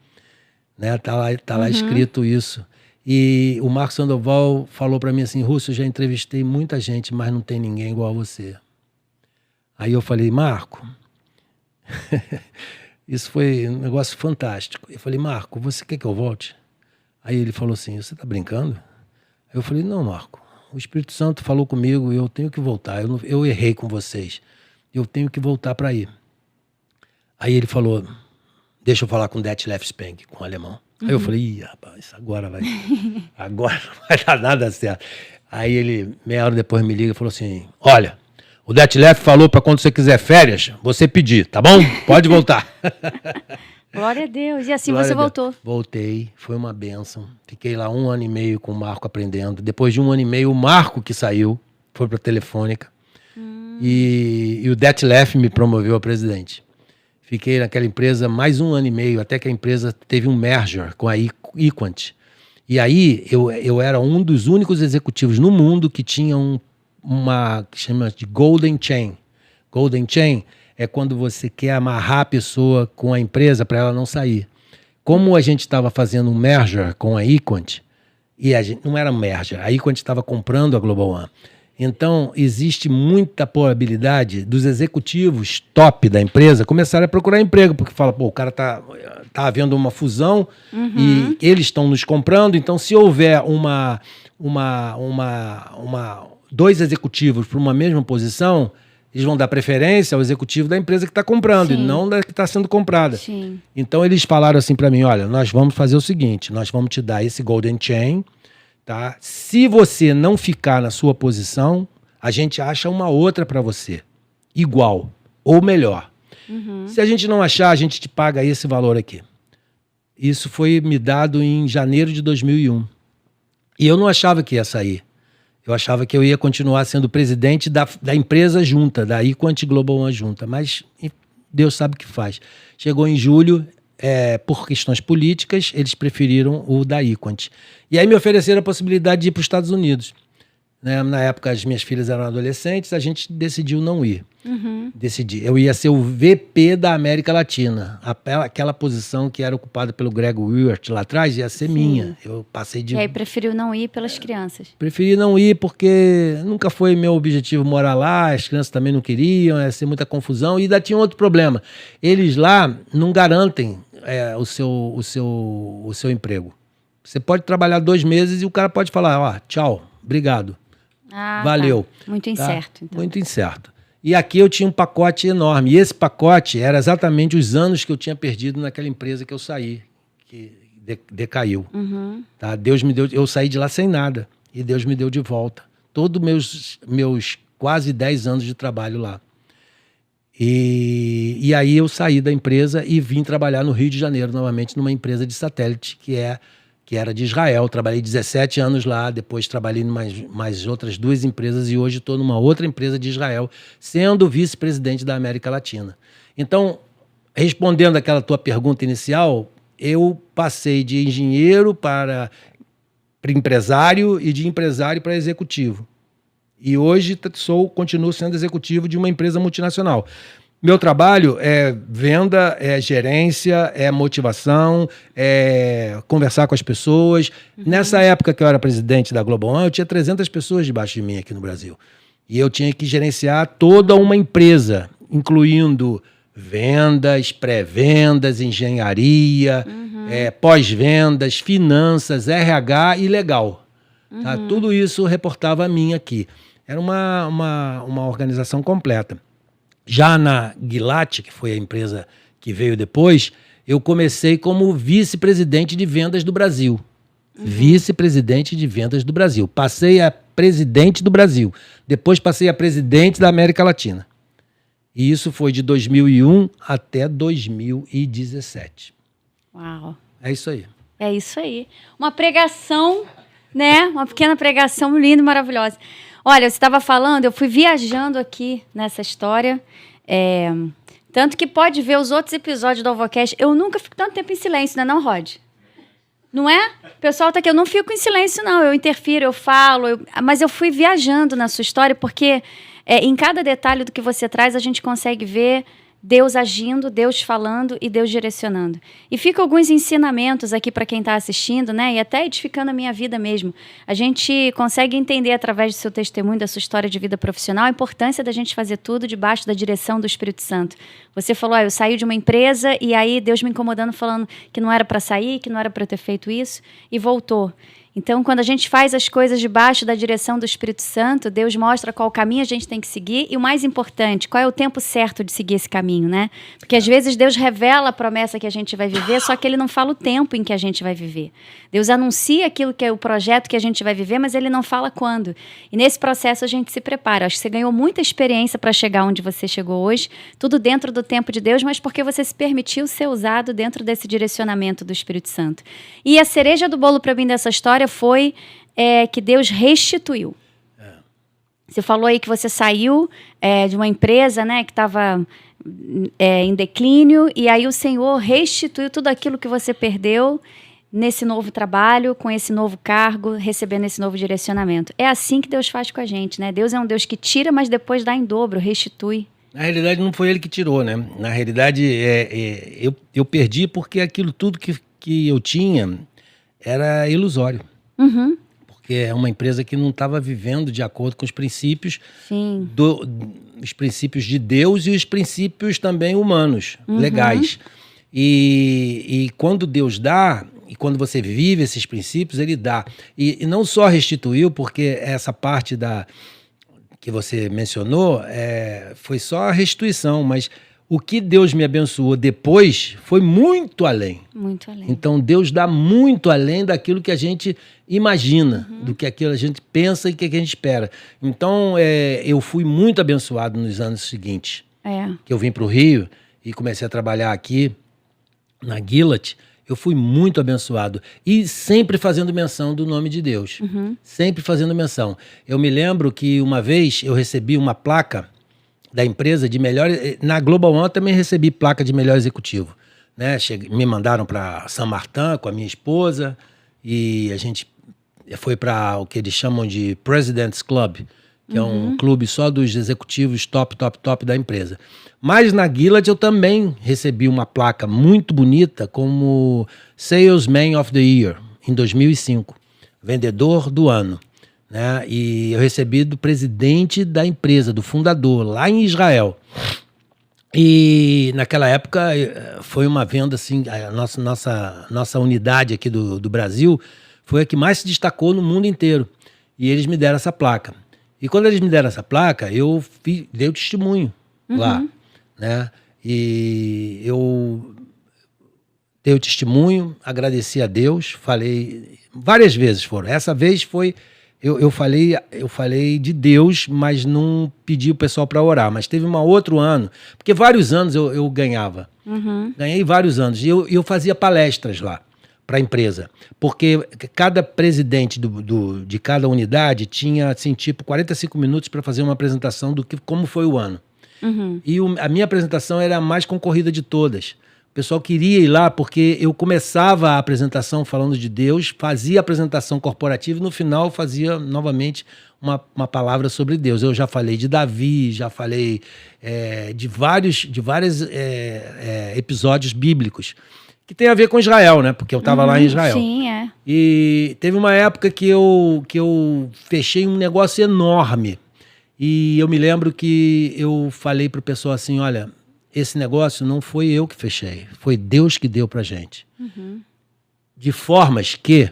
Né? Tá lá escrito isso. E o Marco Sandoval falou para mim assim, Russo, eu já entrevistei muita gente, mas não tem ninguém igual a você. Aí eu falei, Marco, isso foi um negócio fantástico. Eu falei, Marco, você quer que eu volte? Aí ele falou assim, você tá brincando? Aí eu falei, não, Marco, o Espírito Santo falou comigo, eu tenho que voltar, eu errei com vocês, eu tenho que voltar para ir. Aí ele falou, deixa eu falar com o Detlef Speng, com o alemão. Aí eu falei, ih, rapaz, agora não vai dar nada certo. Aí ele, meia hora depois, me liga e falou assim, olha, o Detlef falou para quando você quiser férias, você pedir, tá bom? Pode voltar. Glória a Deus. E assim Glória você voltou? Voltei, foi uma bênção. Fiquei lá 1 ano e meio com o Marco aprendendo. Depois de 1 ano e meio, o Marco que saiu, foi para a Telefônica. E o Detlef me promoveu a presidente. Fiquei naquela empresa mais 1 ano e meio, até que a empresa teve um merger com a Equant. E aí eu era um dos únicos executivos no mundo que tinha uma que chama de Golden Chain. Golden Chain é quando você quer amarrar a pessoa com a empresa para ela não sair. Como a gente estava fazendo um merger com a Equant, e a gente, não era um merger, a Equant estava comprando a Global One. Então, existe muita probabilidade dos executivos top da empresa começarem a procurar emprego, porque fala, pô, o cara tá havendo uma fusão e eles estão nos comprando, então se houver 2 executivos para uma mesma posição, eles vão dar preferência ao executivo da empresa que está comprando e não da que está sendo comprada. Sim. Então, eles falaram assim para mim, olha, nós vamos fazer o seguinte, nós vamos te dar esse Golden Chain, tá? Se você não ficar na sua posição, a gente acha uma outra para você, igual ou melhor. Se a gente não achar, a gente te paga esse valor aqui. Isso foi me dado em janeiro de 2001. E eu não achava que ia sair. Eu achava que eu ia continuar sendo presidente da empresa junta, da Equant Global One junta. Mas Deus sabe o que faz. Chegou em julho, por questões políticas, eles preferiram o da Equant. E aí me ofereceram a possibilidade de ir para os Estados Unidos. Né? Na época, as minhas filhas eram adolescentes, a gente decidiu não ir. Eu ia ser o VP da América Latina. Aquela posição que era ocupada pelo Greg Wirt lá atrás ia ser minha. Eu passei de... E aí preferiu não ir pelas crianças? Preferi não ir porque nunca foi meu objetivo morar lá, as crianças também não queriam, ia ser muita confusão. E ainda tinha outro problema. Eles lá não garantem o seu emprego. Você pode trabalhar 2 meses e o cara pode falar, tchau, obrigado. Valeu. Tá. Muito incerto. Então. Muito incerto. E aqui eu tinha um pacote enorme. E esse pacote era exatamente os anos que eu tinha perdido naquela empresa que eu saí, que decaiu. Tá? Deus me deu, eu saí de lá sem nada. E Deus me deu de volta. Todos meus quase 10 anos de trabalho lá. E aí eu saí da empresa e vim trabalhar no Rio de Janeiro novamente, numa empresa de satélite que era de Israel. Trabalhei 17 anos lá, depois trabalhei em mais outras 2 empresas e hoje estou numa outra empresa de Israel, sendo vice-presidente da América Latina. Então, respondendo àquela tua pergunta inicial, eu passei de engenheiro para empresário e de empresário para executivo. E hoje continuo sendo executivo de uma empresa multinacional. Meu trabalho é venda, é gerência, é motivação, é conversar com as pessoas. Nessa época que eu era presidente da Global One, eu tinha 300 pessoas debaixo de mim aqui no Brasil. E eu tinha que gerenciar toda uma empresa, incluindo vendas, pré-vendas, engenharia, pós-vendas, finanças, RH e legal. Tá? Tudo isso reportava a mim aqui. Era uma organização completa. Já na Gilat, que foi a empresa que veio depois, eu comecei como vice-presidente de vendas do Brasil. Vice-presidente de vendas do Brasil. Passei a presidente do Brasil. Depois passei a presidente da América Latina. E isso foi de 2001 até 2017. Uau. É isso aí. É isso aí. Uma pregação, né? Uma pequena pregação linda e maravilhosa. Olha, você estava falando, eu fui viajando aqui nessa história, tanto que pode ver os outros episódios do Alvocast. Eu nunca fico tanto tempo em silêncio, não é não, Rod? Não é? O pessoal tá aqui, eu não fico em silêncio, não. Eu interfiro, eu falo, mas eu fui viajando na sua história, porque em cada detalhe do que você traz, a gente consegue ver Deus agindo, Deus falando e Deus direcionando. E fica alguns ensinamentos aqui para quem está assistindo, né? E até edificando a minha vida mesmo. A gente consegue entender através do seu testemunho, da sua história de vida profissional, a importância da gente fazer tudo debaixo da direção do Espírito Santo. Você falou, eu saí de uma empresa e aí Deus me incomodando, falando que não era para sair, que não era para ter feito isso, e voltou. Então, quando a gente faz as coisas debaixo da direção do Espírito Santo, Deus mostra qual caminho a gente tem que seguir e, o mais importante, qual é o tempo certo de seguir esse caminho, né? Porque, às vezes, Deus revela a promessa que a gente vai viver, só que Ele não fala o tempo em que a gente vai viver. Deus anuncia aquilo que é o projeto que a gente vai viver, mas Ele não fala quando. E, nesse processo, a gente se prepara. Acho que você ganhou muita experiência para chegar onde você chegou hoje, tudo dentro do tempo de Deus, mas porque você se permitiu ser usado dentro desse direcionamento do Espírito Santo. E a cereja do bolo para mim dessa história foi que Deus restituiu. Você falou aí que você saiu de uma empresa, né, que estava em declínio, e aí o Senhor restituiu tudo aquilo que você perdeu nesse novo trabalho, com esse novo cargo, recebendo esse novo direcionamento. É assim que Deus faz com a gente, né? Deus é um Deus que tira, mas depois dá em dobro, restitui. Na realidade, não foi Ele que tirou, né? Na realidade, eu perdi porque aquilo tudo que eu tinha era ilusório. Porque é uma empresa que não estava vivendo de acordo com os princípios, os princípios de Deus e os princípios também humanos, legais. E quando Deus dá, e quando você vive esses princípios, Ele dá. E não só restituiu, porque essa parte que você mencionou foi só a restituição, mas o que Deus me abençoou depois foi muito além. Muito além. Então, Deus dá muito além daquilo que a gente imagina, do que aquilo a gente pensa e que a gente espera. Então, eu fui muito abençoado nos anos seguintes. Que eu vim para o Rio e comecei a trabalhar aqui na Gilat. Eu fui muito abençoado. E sempre fazendo menção do nome de Deus. Sempre fazendo menção. Eu me lembro que uma vez eu recebi uma placa da empresa de melhor... Na Global One eu também recebi placa de melhor executivo, né? Me mandaram para San Martin com a minha esposa e a gente foi para o que eles chamam de President's Club, que é um clube só dos executivos top da empresa. Mas na Gilead eu também recebi uma placa muito bonita como Salesman of the Year, em 2005, vendedor do ano. Né? E eu recebi do presidente da empresa, do fundador, lá em Israel. E naquela época foi uma venda, assim, a nossa unidade aqui do Brasil foi a que mais se destacou no mundo inteiro. E eles me deram essa placa. E quando eles me deram essa placa, eu dei o testemunho lá. Né? E eu dei o testemunho, agradeci a Deus, falei... Várias vezes foram. Essa vez foi... Eu falei de Deus, mas não pedi o pessoal para orar. Mas teve um outro ano, porque vários anos eu ganhava. Ganhei vários anos. E eu fazia palestras lá para a empresa. Porque cada presidente de cada unidade tinha, assim, tipo, 45 minutos para fazer uma apresentação como foi o ano. E a minha apresentação era a mais concorrida de todas. O pessoal queria ir lá porque eu começava a apresentação falando de Deus, fazia a apresentação corporativa e no final fazia novamente uma palavra sobre Deus. Eu já falei de Davi, já falei de vários episódios bíblicos que tem a ver com Israel, né? Porque eu estava lá em Israel. Sim, é. E teve uma época que eu fechei um negócio enorme. E eu me lembro que eu falei para o pessoal assim, olha... Esse negócio não foi eu que fechei, foi Deus que deu pra gente. De formas que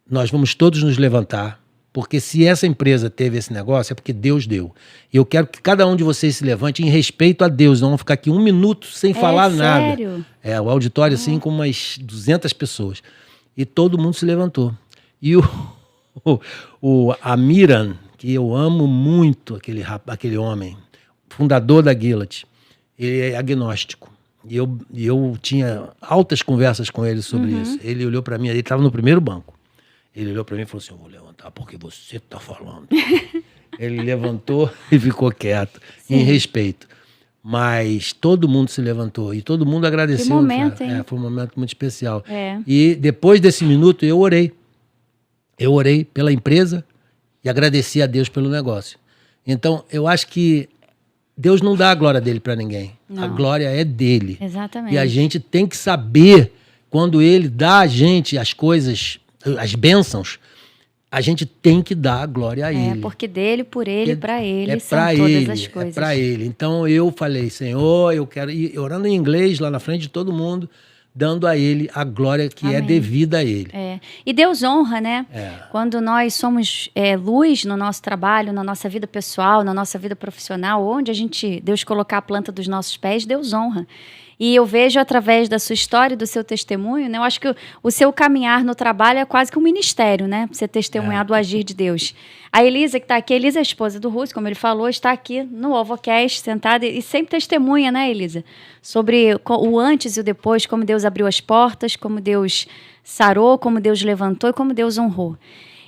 nós vamos todos nos levantar, porque se essa empresa teve esse negócio, é porque Deus deu. E eu quero que cada um de vocês se levante em respeito a Deus, não vamos ficar aqui um minuto sem falar nada. Sério? O auditório assim com umas 200 pessoas. E todo mundo se levantou. E o Amiran, que eu amo muito, aquele homem, fundador da Gilead, ele é agnóstico. E eu tinha altas conversas com ele sobre isso. Ele olhou para mim, ele estava no primeiro banco. Ele olhou para mim e falou assim, eu vou levantar porque você está falando. Ele levantou e ficou quieto, em respeito. Mas todo mundo se levantou e todo mundo agradeceu. Que momento, hein? Foi um momento muito especial. E depois desse minuto eu orei. Eu orei pela empresa e agradeci a Deus pelo negócio. Então, eu acho que Deus não dá a glória dele para ninguém. Não. A glória é dele. Exatamente. E a gente tem que saber, quando ele dá a gente as coisas, as bênçãos, a gente tem que dar a glória a ele. Porque dele, por ele, para ele, são todas as coisas. É para ele. Então eu falei, Senhor, eu quero ir orando em inglês lá na frente de todo mundo, dando a ele a glória que é devida a ele. E Deus honra, né? Quando nós somos luz no nosso trabalho, na nossa vida pessoal, na nossa vida profissional, onde Deus colocar a planta dos nossos pés, Deus honra. E eu vejo através da sua história e do seu testemunho, né? Eu acho que o seu caminhar no trabalho é quase que um ministério, né? Você testemunhar do agir de Deus. A Elisa, que está aqui, Elisa é a esposa do Russo, como ele falou, está aqui no Alvocast, sentada e sempre testemunha, né, Elisa? Sobre o antes e o depois, como Deus abriu as portas, como Deus sarou, como Deus levantou e como Deus honrou.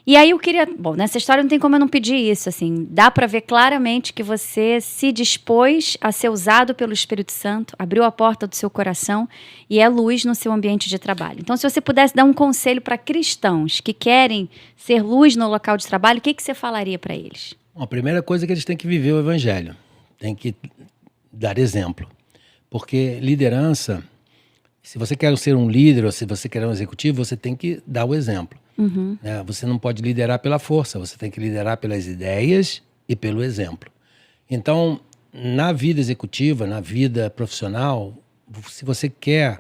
E aí eu queria... Bom, nessa história não tem como eu não pedir isso, assim. Dá para ver claramente que você se dispôs a ser usado pelo Espírito Santo, abriu a porta do seu coração e é luz no seu ambiente de trabalho. Então, se você pudesse dar um conselho para cristãos que querem ser luz no local de trabalho, o que você falaria para eles? Bom, a primeira coisa é que eles têm que viver o evangelho. Tem que dar exemplo. Porque liderança... Se você quer ser um líder ou se você quer um executivo, você tem que dar o exemplo. Você não pode liderar pela força, você tem que liderar pelas ideias e pelo exemplo. Então, na vida executiva, na vida profissional, se você quer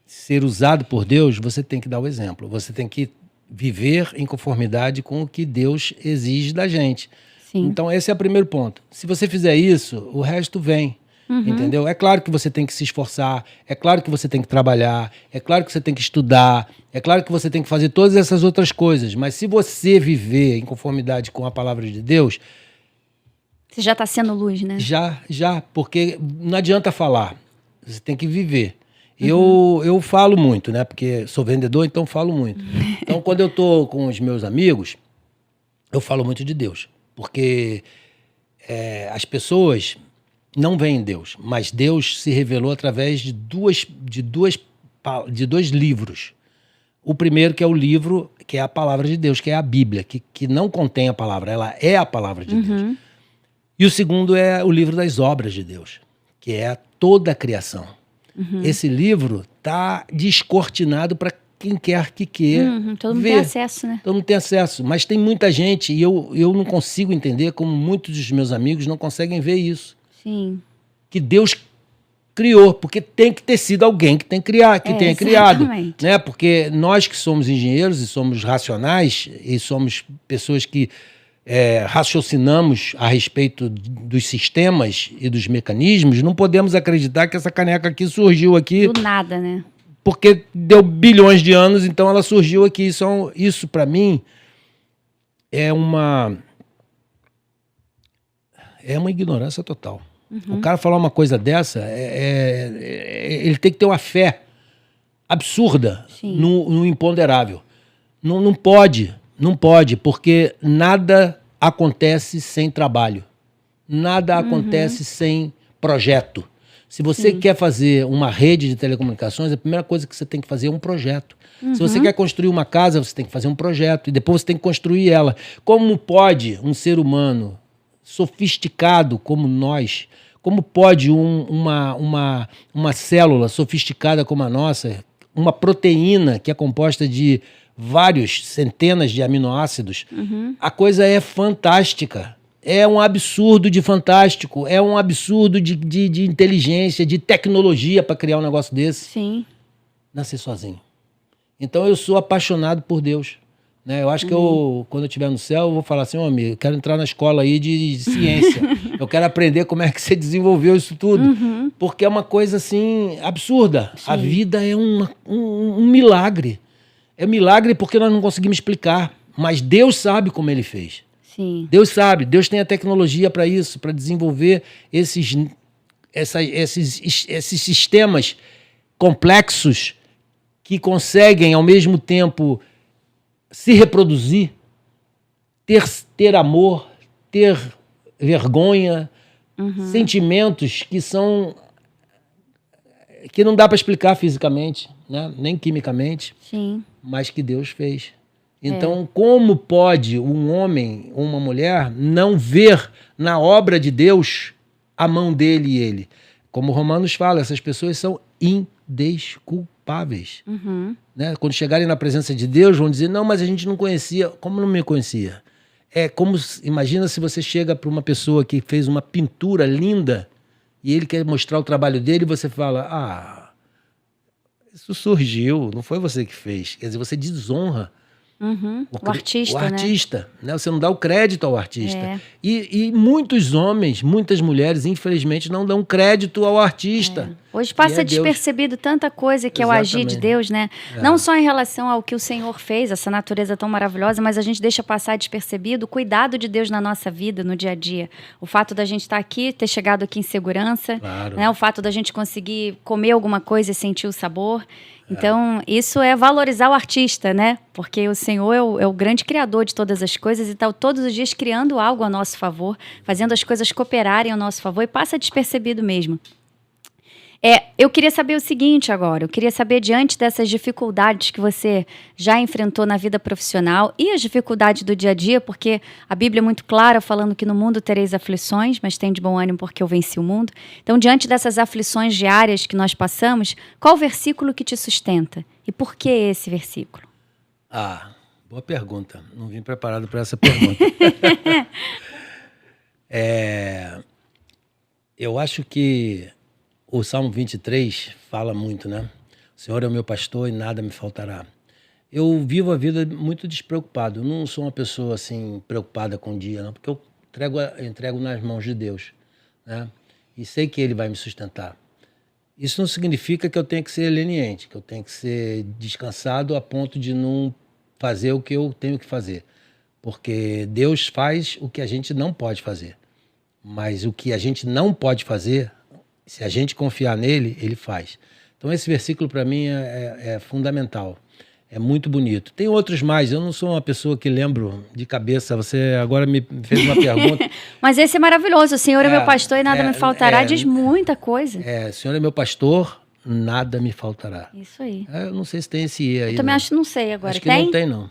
ser usado por Deus, você tem que dar o exemplo. Você tem que viver em conformidade com o que Deus exige da gente. Sim. Então, esse é o primeiro ponto. Se você fizer isso, o resto vem. Entendeu? É claro que você tem que se esforçar, é claro que você tem que trabalhar, é claro que você tem que estudar, é claro que você tem que fazer todas essas outras coisas, mas se você viver em conformidade com a palavra de Deus... Você já está sendo luz, né? Já, porque não adianta falar, você tem que viver. Eu falo muito, né? Porque sou vendedor, então falo muito. Então, quando eu estou com os meus amigos, eu falo muito de Deus, porque as pessoas... não vem em Deus, mas Deus se revelou através de dois livros. O primeiro, que é o livro, que é a palavra de Deus, que é a Bíblia, que não contém a palavra, ela é a palavra de Deus. E o segundo é o livro das obras de Deus, que é toda a criação. Esse livro está descortinado para quem quer que queira Todo mundo ver. tem acesso, né? Todo mundo tem acesso, mas tem muita gente, e eu não consigo entender como muitos dos meus amigos não conseguem ver isso. Sim. Que Deus criou, porque tem que ter sido alguém que tenha criado, né? Porque nós que somos engenheiros e somos racionais e somos pessoas que raciocinamos a respeito dos sistemas e dos mecanismos, não podemos acreditar que essa caneca aqui surgiu aqui Do nada, né? porque deu bilhões de anos, então ela surgiu aqui. Isso para mim é uma ignorância total. O cara falar uma coisa dessa, ele tem que ter uma fé absurda no imponderável. Não pode, porque nada acontece sem trabalho. Nada acontece sem projeto. Se você quer fazer uma rede de telecomunicações, a primeira coisa que você tem que fazer é um projeto. Se você quer construir uma casa, você tem que fazer um projeto e depois você tem que construir ela. Como pode um ser humano sofisticado como nós, como pode uma célula sofisticada como a nossa, uma proteína que é composta de vários centenas de aminoácidos, a coisa é fantástica. É um absurdo de fantástico, é um absurdo de inteligência, de tecnologia para criar um negócio desse. Sim. Nascer sozinho. Então eu sou apaixonado por Deus. Né? Eu acho que quando eu estiver no céu, eu vou falar assim, amigo, eu quero entrar na escola aí de ciência. Eu quero aprender como é que você desenvolveu isso tudo. Porque é uma coisa assim absurda. Sim. A vida é um milagre. É um milagre porque nós não conseguimos explicar. Mas Deus sabe como ele fez. Sim. Deus sabe, Deus tem a tecnologia para isso, para desenvolver esses sistemas complexos que conseguem, ao mesmo tempo, se reproduzir, ter amor, ter vergonha, sentimentos que não dá para explicar fisicamente, né? Nem quimicamente, mas que Deus fez. Então, como pode um homem ou uma mulher não ver na obra de Deus a mão dele e ele? Como Romanos fala, essas pessoas são indesculpáveis. Né? Quando chegarem na presença de Deus, vão dizer, não, mas a gente não conhecia. Como não me conhecia? Imagina se você chega para uma pessoa que fez uma pintura linda e ele quer mostrar o trabalho dele e você fala, isso surgiu, não foi você que fez. Quer dizer, você desonra o artista, né? Você não dá o crédito ao artista. E muitos homens, muitas mulheres, infelizmente, não dão crédito ao artista. Hoje passa despercebido tanta coisa que é o agir de Deus, né? Não só em relação ao que o Senhor fez, essa natureza tão maravilhosa, mas a gente deixa passar despercebido o cuidado de Deus na nossa vida, no dia a dia. O fato da gente estar aqui, ter chegado aqui em segurança, né? O fato da gente conseguir comer alguma coisa e sentir o sabor. Então, isso é valorizar o artista, né? Porque o Senhor é o grande criador de todas as coisas e está todos os dias criando algo a nosso favor, fazendo as coisas cooperarem ao nosso favor e passa despercebido mesmo. Eu queria saber o seguinte agora, eu queria saber, diante dessas dificuldades que você já enfrentou na vida profissional e as dificuldades do dia a dia, porque a Bíblia é muito clara falando que no mundo tereis aflições, mas tem de bom ânimo porque eu venci o mundo. Então, diante dessas aflições diárias que nós passamos, qual o versículo que te sustenta? E por que esse versículo? Boa pergunta. Não vim preparado para essa pergunta. Eu acho que o Salmo 23 fala muito, né? O Senhor é o meu pastor e nada me faltará. Eu vivo a vida muito despreocupado. Eu não sou uma pessoa assim preocupada com o dia, não, porque eu entrego nas mãos de Deus, né? E sei que Ele vai me sustentar. Isso não significa que eu tenha que ser leniente, que eu tenho que ser descansado a ponto de não fazer o que eu tenho que fazer. Porque Deus faz o que a gente não pode fazer. Mas o que a gente não pode fazer, se a gente confiar nele, ele faz. Então esse versículo para mim é fundamental. É muito bonito. Tem outros mais, eu não sou uma pessoa que lembro de cabeça, você agora me fez uma pergunta. Mas esse é maravilhoso, o Senhor é meu pastor e nada me faltará, diz muita coisa. O Senhor é meu pastor, nada me faltará. Isso aí. Eu não sei se tem esse I aí. Eu também acho que não sei agora. Acho que não tem, não. O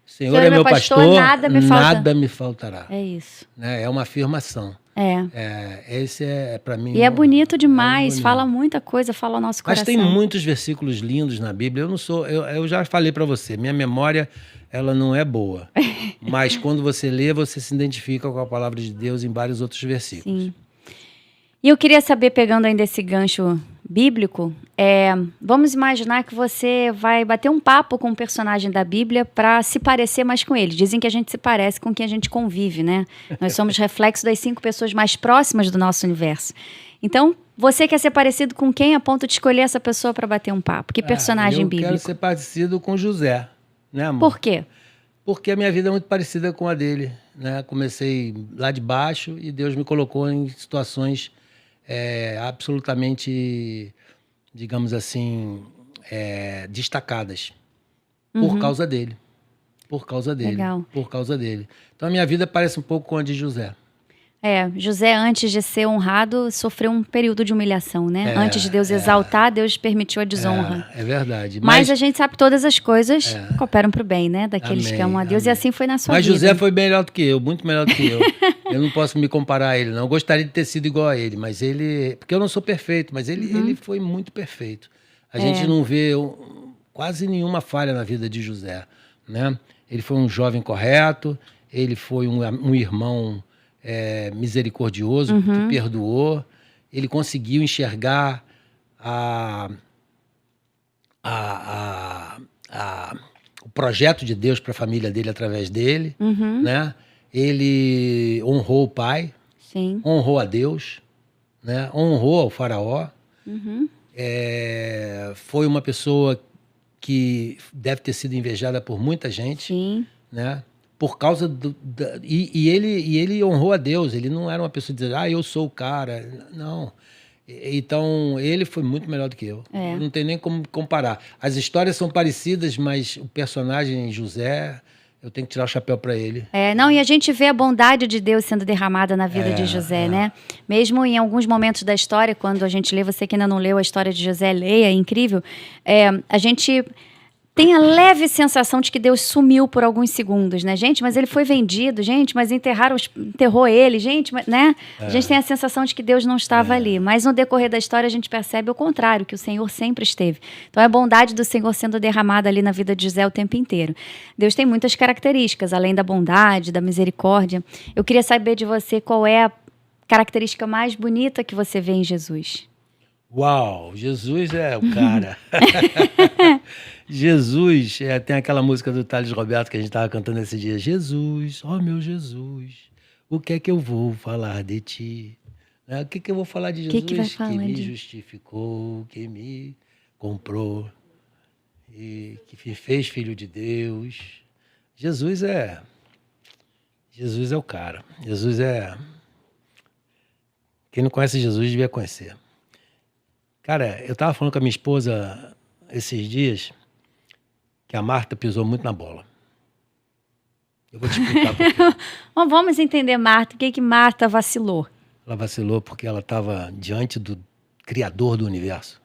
Senhor é meu pastor, nada me faltará. É isso. É uma afirmação. Esse é para mim. E é bonito demais, fala muita coisa, fala ao nosso coração. Mas tem muitos versículos lindos na Bíblia. Eu já falei para você, minha memória ela não é boa. Mas quando você lê, você se identifica com a palavra de Deus em vários outros versículos. Sim. E eu queria saber, pegando ainda esse gancho bíblico, vamos imaginar que você vai bater um papo com um personagem da Bíblia para se parecer mais com ele. Dizem que a gente se parece com quem a gente convive, né? Nós somos reflexo das 5 pessoas mais próximas do nosso universo. Então, você quer ser parecido com quem a ponto de escolher essa pessoa para bater um papo? Que personagem bíblico? Eu quero ser parecido com José, né, amor? Por quê? Porque a minha vida é muito parecida com a dele, né? Comecei lá de baixo e Deus me colocou em situações absolutamente, digamos assim, destacadas por causa dele. Por causa dele. Legal. Por causa dele. Então a minha vida parece um pouco com a de José. José, antes de ser honrado, sofreu um período de humilhação, né? Antes de Deus exaltar, Deus permitiu a desonra. É verdade. Mas a gente sabe que todas as coisas cooperam para o bem, né? Daqueles que amam a Deus. Amém. E assim foi na sua vida. Mas José foi melhor do que eu, muito melhor do que eu. Eu não posso me comparar a ele, não. Eu gostaria de ter sido igual a ele, mas ele... Porque eu não sou perfeito, mas ele foi muito perfeito. A gente não vê quase nenhuma falha na vida de José, né? Ele foi um jovem correto, ele foi um irmão misericordioso, que perdoou. Ele conseguiu enxergar o projeto de Deus para a família dele através dele, né? Ele honrou o pai, Sim. honrou a Deus, né? Honrou ao faraó. Foi uma pessoa que deve ter sido invejada por muita gente, Sim. né? Por causa e ele honrou a Deus. Ele não era uma pessoa de dizer, eu sou o cara. Não. Então, ele foi muito melhor do que eu. Não tem nem como comparar. As histórias são parecidas, mas o personagem José, eu tenho que tirar o chapéu para ele. E a gente vê a bondade de Deus sendo derramada na vida de José, né? Mesmo em alguns momentos da história, quando a gente lê, você que ainda não leu a história de José, leia, é incrível. A gente tem a leve sensação de que Deus sumiu por alguns segundos, né? Gente, mas ele foi vendido, gente, mas enterrou ele, gente, né? A gente tem a sensação de que Deus não estava ali. Mas no decorrer da história a gente percebe o contrário, que o Senhor sempre esteve. Então é a bondade do Senhor sendo derramada ali na vida de José o tempo inteiro. Deus tem muitas características, além da bondade, da misericórdia. Eu queria saber de você qual é a característica mais bonita que você vê em Jesus. Uau, Jesus é o cara. Jesus, tem aquela música do Thales Roberto que a gente estava cantando esse dia. Jesus, ó meu Jesus, o que é que eu vou falar de ti? O que eu vou falar de Jesus? Que vai falar que me justificou, que me comprou e que me fez filho de Deus. Jesus é o cara. Jesus é... Quem não conhece Jesus devia conhecer. Cara, eu estava falando com a minha esposa esses dias que a Marta pisou muito na bola. Eu vou te explicar por quê. Vamos entender, Marta. O que Marta vacilou? Ela vacilou porque ela estava diante do Criador do Universo.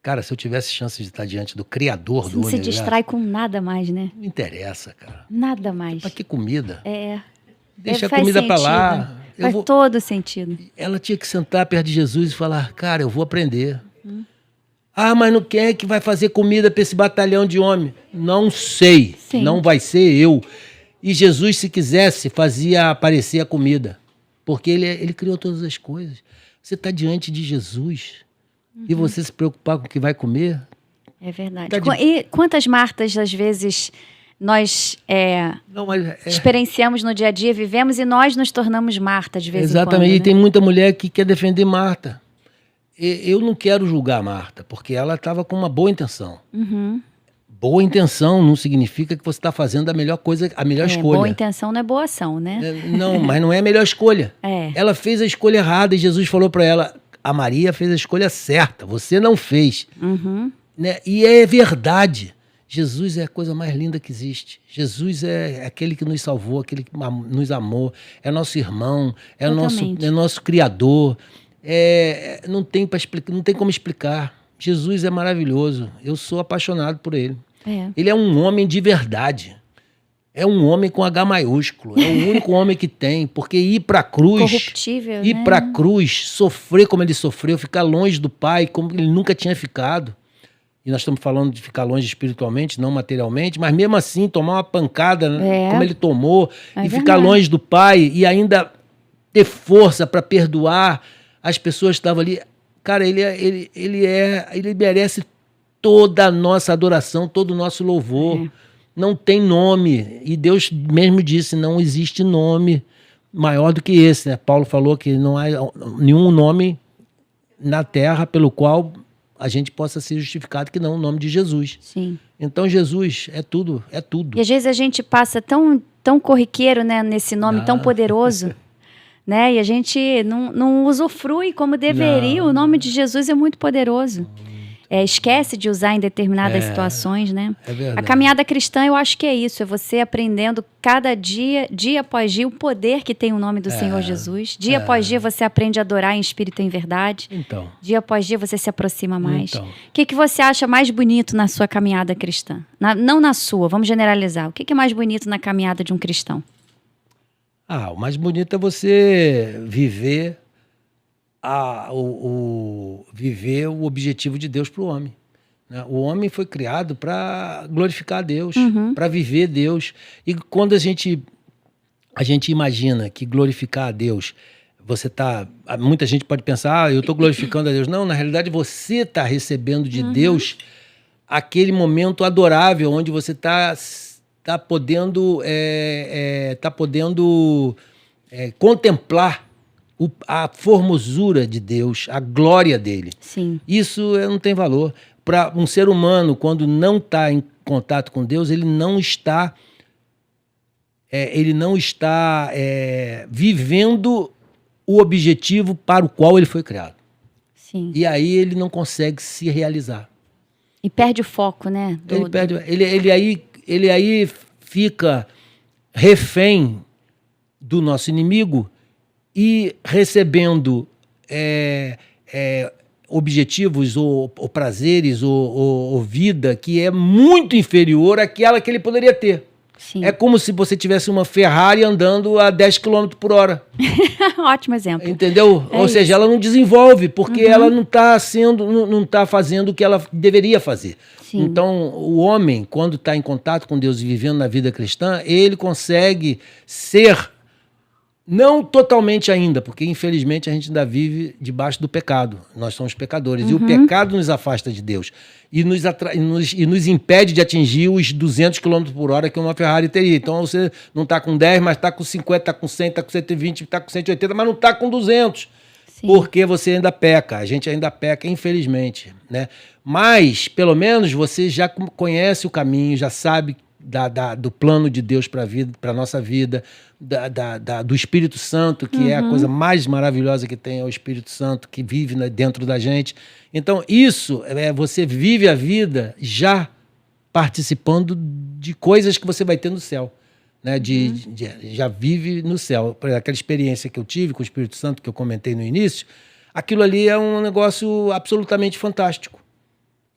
Cara, se eu tivesse chance de estar diante do Criador do Universo... Não se distrai com nada mais, né? Não interessa, cara. Nada mais. Pra que comida? Deixa a faz comida sentido. pra lá. Faz todo sentido. Ela tinha que sentar perto de Jesus e falar, cara, eu vou aprender. Mas não quem é que vai fazer comida para esse batalhão de homem? Não sei. Sim. Não vai ser eu. E Jesus, se quisesse, fazia aparecer a comida. Porque ele criou todas as coisas. Você está diante de Jesus e você se preocupar com o que vai comer? É verdade. E quantas Martas, às vezes, nós experienciamos no dia a dia, vivemos e nós nos tornamos Marta de vez em quando. Exatamente. E né? tem muita mulher que quer defender Marta. Eu não quero julgar a Marta, porque ela estava com uma boa intenção. Boa intenção não significa que você está fazendo a melhor coisa, a melhor escolha. Boa intenção não é boa ação, né? Não, mas não é a melhor escolha. Ela fez a escolha errada e Jesus falou para ela, a Maria fez a escolha certa, você não fez. Né? E é verdade. Jesus é a coisa mais linda que existe. Jesus é aquele que nos salvou, aquele que nos amou, é nosso irmão, é nosso Criador. Não tem para explicar, não tem como explicar. Jesus é maravilhoso. Eu sou apaixonado por ele. Ele é um homem de verdade. É um homem com H maiúsculo. É o único homem que tem. Porque ir para a cruz... Corruptível, ir para a cruz, sofrer como ele sofreu, ficar longe do Pai como ele nunca tinha ficado. E nós estamos falando de ficar longe espiritualmente, não materialmente, mas mesmo assim, tomar uma pancada como ele tomou, e ficar longe do Pai, e ainda ter força para perdoar as pessoas que estavam ali. Cara, ele merece toda a nossa adoração, todo o nosso louvor. Não tem nome. E Deus mesmo disse, não existe nome maior do que esse. Né? Paulo falou que não há nenhum nome na terra pelo qual a gente possa ser justificado que não o nome de Jesus. Sim. Então Jesus é tudo, é tudo. E às vezes a gente passa tão corriqueiro, né, nesse nome tão poderoso, né? E a gente não usufrui como deveria. O nome de Jesus é muito poderoso. Esquece de usar em determinadas situações, né? É verdade. A caminhada cristã, eu acho que é isso. É você aprendendo cada dia, dia após dia, o poder que tem o nome do Senhor Jesus. Dia após dia você aprende a adorar em espírito e em verdade. Então. Dia após dia você se aproxima mais. O que você acha mais bonito na sua caminhada cristã? Não na sua, vamos generalizar. O que é mais bonito na caminhada de um cristão? O mais bonito é você viver viver o objetivo de Deus para o homem. Né? O homem foi criado para glorificar a Deus, para viver Deus. E quando a gente imagina que glorificar a Deus, muita gente pode pensar, eu estou glorificando a Deus. Não, na realidade você está recebendo de Deus aquele momento adorável onde você está podendo contemplar a formosura de Deus, a glória dele. Sim. Isso não tem valor. Para um ser humano, quando não está em contato com Deus, ele não está vivendo o objetivo para o qual ele foi criado. Sim. E aí ele não consegue se realizar. E perde o foco, né? Ele aí fica refém do nosso inimigo e recebendo objetivos ou prazeres ou vida que é muito inferior àquela que ele poderia ter. Sim. É como se você tivesse uma Ferrari andando a 10 km por hora. Ótimo exemplo. Entendeu? Ou seja, ela não desenvolve, porque ela não está fazendo o que ela deveria fazer. Sim. Então, o homem, quando está em contato com Deus e vivendo na vida cristã, ele consegue ser... Não totalmente ainda, porque infelizmente a gente ainda vive debaixo do pecado. Nós somos pecadores. E o pecado nos afasta de Deus. E nos impede de atingir os 200 km por hora que uma Ferrari teria. Então você não está com 10, mas está com 50, está com 100, está com 120, está com 180, mas não está com 200. Sim. Porque você ainda peca. A gente ainda peca, infelizmente. Né? Mas, pelo menos, você já conhece o caminho, já sabe do plano de Deus para a nossa vida, do Espírito Santo, que é a coisa mais maravilhosa que tem, é o Espírito Santo que vive dentro da gente. Então, você vive a vida já participando de coisas que você vai ter no céu. Né? Já vive no céu. Aquela experiência que eu tive com o Espírito Santo, que eu comentei no início, aquilo ali é um negócio absolutamente fantástico.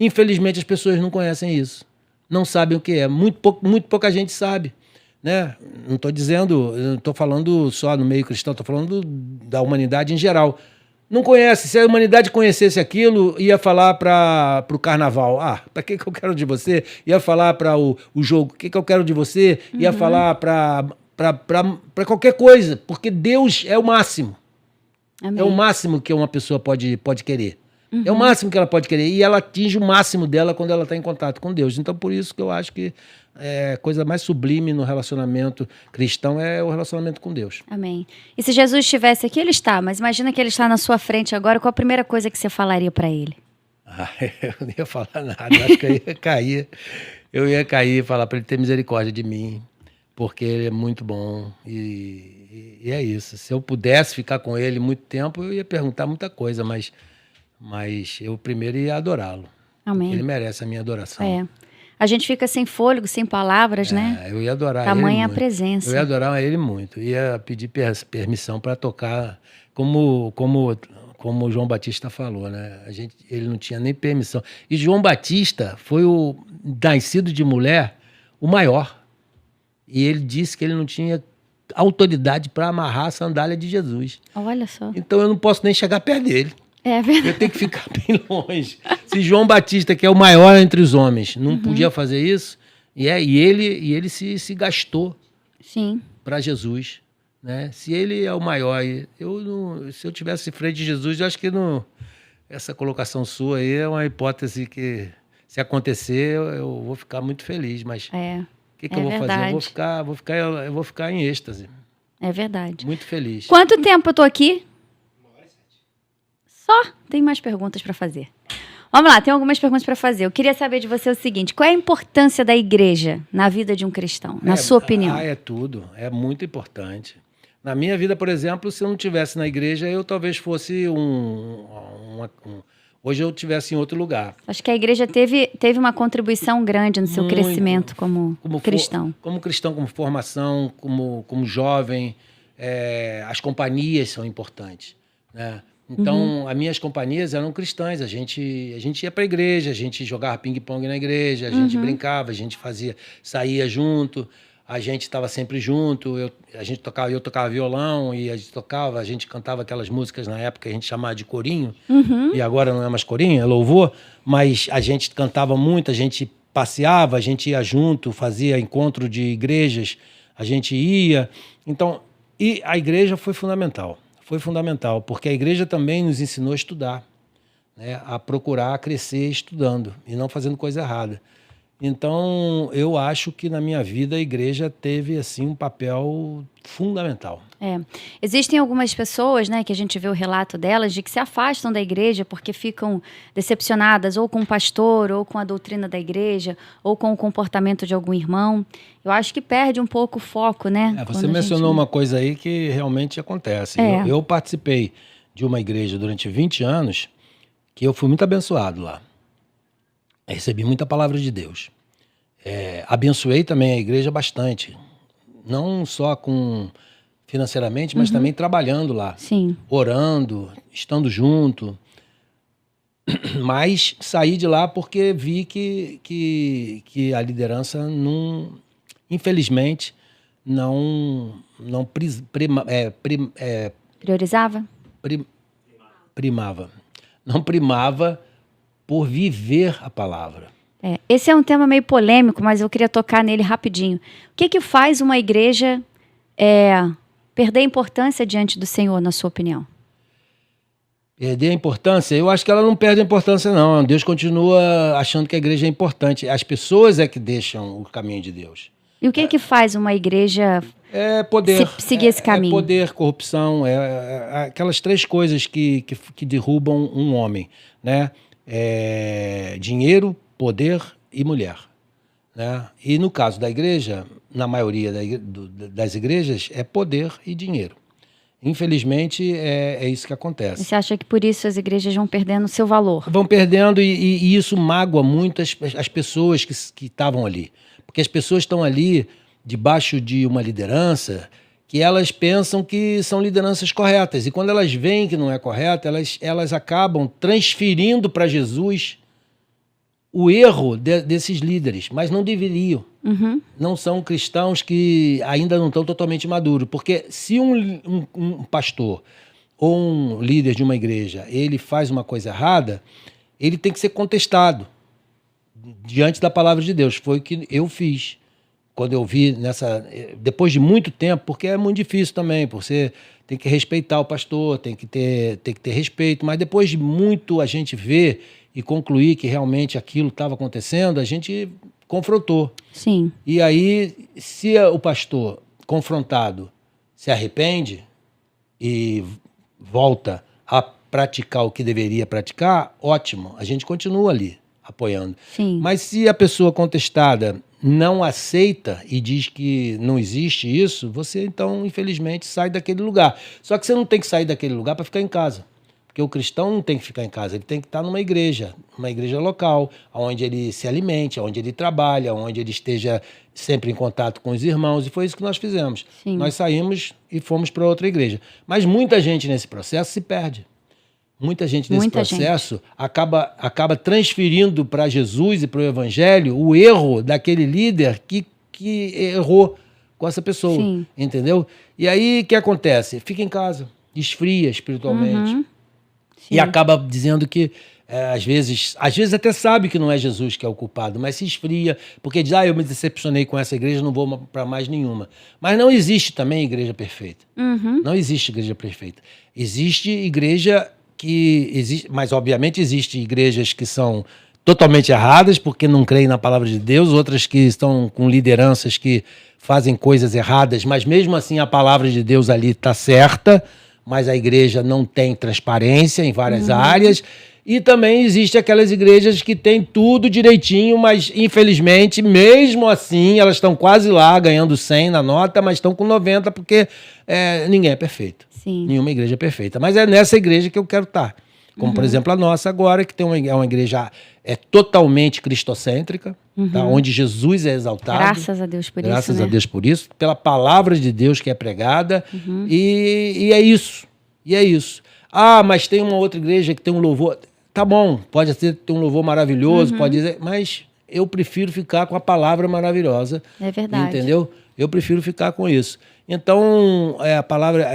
Infelizmente, as pessoas não conhecem isso. Não sabem o que é. Muito pouca gente sabe. Né? Não estou falando só no meio cristão, estou falando da humanidade em geral. Não conhece. Se a humanidade conhecesse aquilo, ia falar para o carnaval. Para que eu quero de você? Ia falar para o jogo. O que eu quero de você? Ia falar para qualquer coisa. Porque Deus é o máximo. Amém. É o máximo que uma pessoa pode querer. É o máximo que ela pode querer. E ela atinge o máximo dela quando ela está em contato com Deus. Então, por isso que eu acho que a coisa mais sublime no relacionamento cristão é o relacionamento com Deus. Amém. E se Jesus estivesse aqui, ele está. Mas imagina que ele está na sua frente agora. Qual a primeira coisa que você falaria para ele? Eu não ia falar nada. Acho que eu ia cair. Eu ia cair e falar para ele ter misericórdia de mim. Porque ele é muito bom. E é isso. Se eu pudesse ficar com ele muito tempo, eu ia perguntar muita coisa, mas eu primeiro ia adorá-lo. Amém. Ele merece a minha adoração. A gente fica sem fôlego, sem palavras, né? Eu ia adorar Tamanha ele a muito. presença. Eu ia adorar ele muito. Ia pedir permissão para tocar, como o João Batista falou, né? Ele não tinha nem permissão. E João Batista foi o nascido de mulher, o maior. E ele disse que ele não tinha autoridade para amarrar a sandália de Jesus. Olha só. Então eu não posso nem chegar perto dele. É verdade. Eu tenho que ficar bem longe. Se João Batista, que é o maior entre os homens, não podia fazer isso, e ele se gastou Sim. para Jesus, né? Se ele é o maior, se eu tivesse frente de Jesus, eu acho que essa colocação sua aí é uma hipótese que, se acontecer, eu vou ficar muito feliz. Mas o que eu vou fazer? Eu vou ficar em êxtase. É verdade. Muito feliz. Quanto tempo eu tô aqui? Só? Tem mais perguntas para fazer. Vamos lá, tem algumas perguntas para fazer. Eu queria saber de você o seguinte: qual é a importância da igreja na vida de um cristão, na sua opinião? É tudo. É muito importante. Na minha vida, por exemplo, se eu não estivesse na igreja, eu talvez fosse hoje eu estivesse em outro lugar. Acho que a igreja teve uma contribuição grande no seu crescimento como cristão. Como cristão, como formação, como jovem. As companhias são importantes, né? Então, as minhas companhias eram cristãs. A gente ia para a igreja, a gente jogava ping-pong na igreja, a gente brincava, a gente saía junto, a gente estava sempre junto. Eu tocava violão e a gente cantava aquelas músicas na época que a gente chamava de corinho, e agora não é mais corinho, é louvor, mas a gente cantava muito, a gente passeava, a gente ia junto, fazia encontro de igrejas, a gente ia. Então, e a igreja foi fundamental. Foi fundamental, porque a igreja também nos ensinou a estudar, né? A procurar crescer estudando e não fazendo coisa errada. Então, eu acho que na minha vida a igreja teve assim um papel fundamental. Existem algumas pessoas, né, que a gente vê o relato delas, de que se afastam da igreja porque ficam decepcionadas ou com o pastor, ou com a doutrina da igreja, ou com o comportamento de algum irmão. Eu acho que perde um pouco o foco, né? Você mencionou uma coisa aí que realmente acontece. Eu participei de uma igreja durante 20 anos que eu fui muito abençoado lá. Recebi muita palavra de Deus. Abençoei também a igreja bastante. Não só financeiramente, mas também trabalhando lá. Sim. Orando, estando junto. Mas saí de lá porque vi que a liderança infelizmente não priorizava? Primava. Não primava por viver a palavra. Esse é um tema meio polêmico, mas eu queria tocar nele rapidinho. O que faz uma igreja perder a importância diante do Senhor, na sua opinião? Perder a importância? Eu acho que ela não perde a importância, não. Deus continua achando que a igreja é importante. As pessoas é que deixam o caminho de Deus. E o que faz uma igreja seguir esse caminho? Poder, corrupção, aquelas três coisas que derrubam um homem, né? Dinheiro, poder e mulher, né? E no caso da igreja, na maioria das igrejas, é poder e dinheiro. Infelizmente, é isso que acontece. Você acha que por isso as igrejas vão perdendo seu valor? Vão perdendo e isso mágoa muito as pessoas que estavam ali. Porque as pessoas estão ali debaixo de uma liderança que elas pensam que são lideranças corretas. E quando elas veem que não é correta, elas acabam transferindo para Jesus o erro desses líderes, mas não deveriam. Não são cristãos que ainda não estão totalmente maduros. Porque se um pastor ou um líder de uma igreja, ele faz uma coisa errada, ele tem que ser contestado diante da palavra de Deus. Foi o que eu fiz. Quando eu vi depois de muito tempo, porque é muito difícil também, você tem que respeitar o pastor, tem que ter respeito, mas depois de muito a gente ver e concluir que realmente aquilo estava acontecendo, a gente confrontou. Sim. E aí, se o pastor confrontado se arrepende e volta a praticar o que deveria praticar, ótimo, a gente continua ali apoiando. Sim. Mas se a pessoa contestada não aceita e diz que não existe isso, você então, infelizmente, sai daquele lugar. Só que você não tem que sair daquele lugar para ficar em casa. Porque o cristão não tem que ficar em casa, ele tem que estar numa igreja local, onde ele se alimente, onde ele trabalha, onde ele esteja sempre em contato com os irmãos, e foi isso que nós fizemos. Sim. Nós saímos e fomos para outra igreja. Mas muita gente nesse processo se perde. Muita gente nesse processo acaba transferindo para Jesus e para o Evangelho o erro daquele líder que errou com essa pessoa, Sim. entendeu? E aí, o que acontece? Fica em casa, esfria espiritualmente. Uhum. E acaba dizendo que, às vezes até sabe que não é Jesus que é o culpado, mas se esfria, porque diz, eu me decepcionei com essa igreja, não vou para mais nenhuma. Mas não existe também igreja perfeita. Uhum. Não existe igreja perfeita. Existe igreja mas obviamente existem igrejas que são totalmente erradas, porque não creem na palavra de Deus, outras que estão com lideranças que fazem coisas erradas, mas mesmo assim a palavra de Deus ali está certa, mas a igreja não tem transparência em várias áreas. E também existe aquelas igrejas que têm tudo direitinho, mas infelizmente, mesmo assim, elas estão quase lá, ganhando 100 na nota, mas estão com 90, porque ninguém é perfeito. Sim. Nenhuma igreja é perfeita. Mas é nessa igreja que eu quero estar. Como, por exemplo, a nossa agora, que é uma igreja totalmente cristocêntrica, tá? Onde Jesus é exaltado. Graças a Deus por isso, Graças a Deus por isso. Pela palavra de Deus que é pregada. E é isso. E é isso. Mas tem uma outra igreja que tem um louvor. Tá bom, pode ter um louvor maravilhoso, pode dizer, mas eu prefiro ficar com a palavra maravilhosa. É verdade. Entendeu? Eu prefiro ficar com isso. Então, a palavra,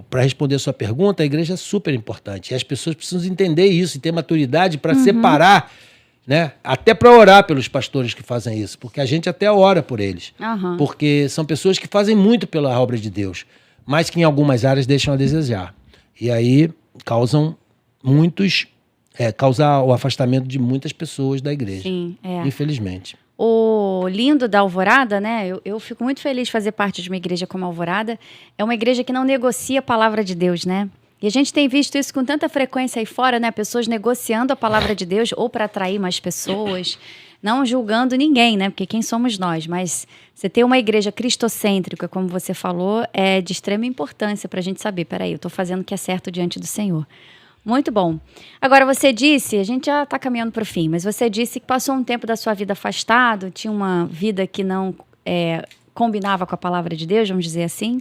para responder a sua pergunta, a igreja é super importante. E as pessoas precisam entender isso e ter maturidade para separar, né? Até para orar pelos pastores que fazem isso, porque a gente até ora por eles. Porque são pessoas que fazem muito pela obra de Deus, mas que em algumas áreas deixam a desejar. E aí causam o afastamento de muitas pessoas da igreja. Sim, infelizmente. O lindo da Alvorada, né? Eu fico muito feliz de fazer parte de uma igreja como a Alvorada. É uma igreja que não negocia a palavra de Deus, né? E a gente tem visto isso com tanta frequência aí fora, né? Pessoas negociando a palavra de Deus ou para atrair mais pessoas, não julgando ninguém, né? Porque quem somos nós? Mas você ter uma igreja cristocêntrica, como você falou, é de extrema importância para a gente saber. Peraí, eu estou fazendo o que é certo diante do Senhor. Muito bom. Agora, você disse, a gente já está caminhando para o fim, mas você disse que passou um tempo da sua vida afastado, tinha uma vida que não combinava com a palavra de Deus, vamos dizer assim.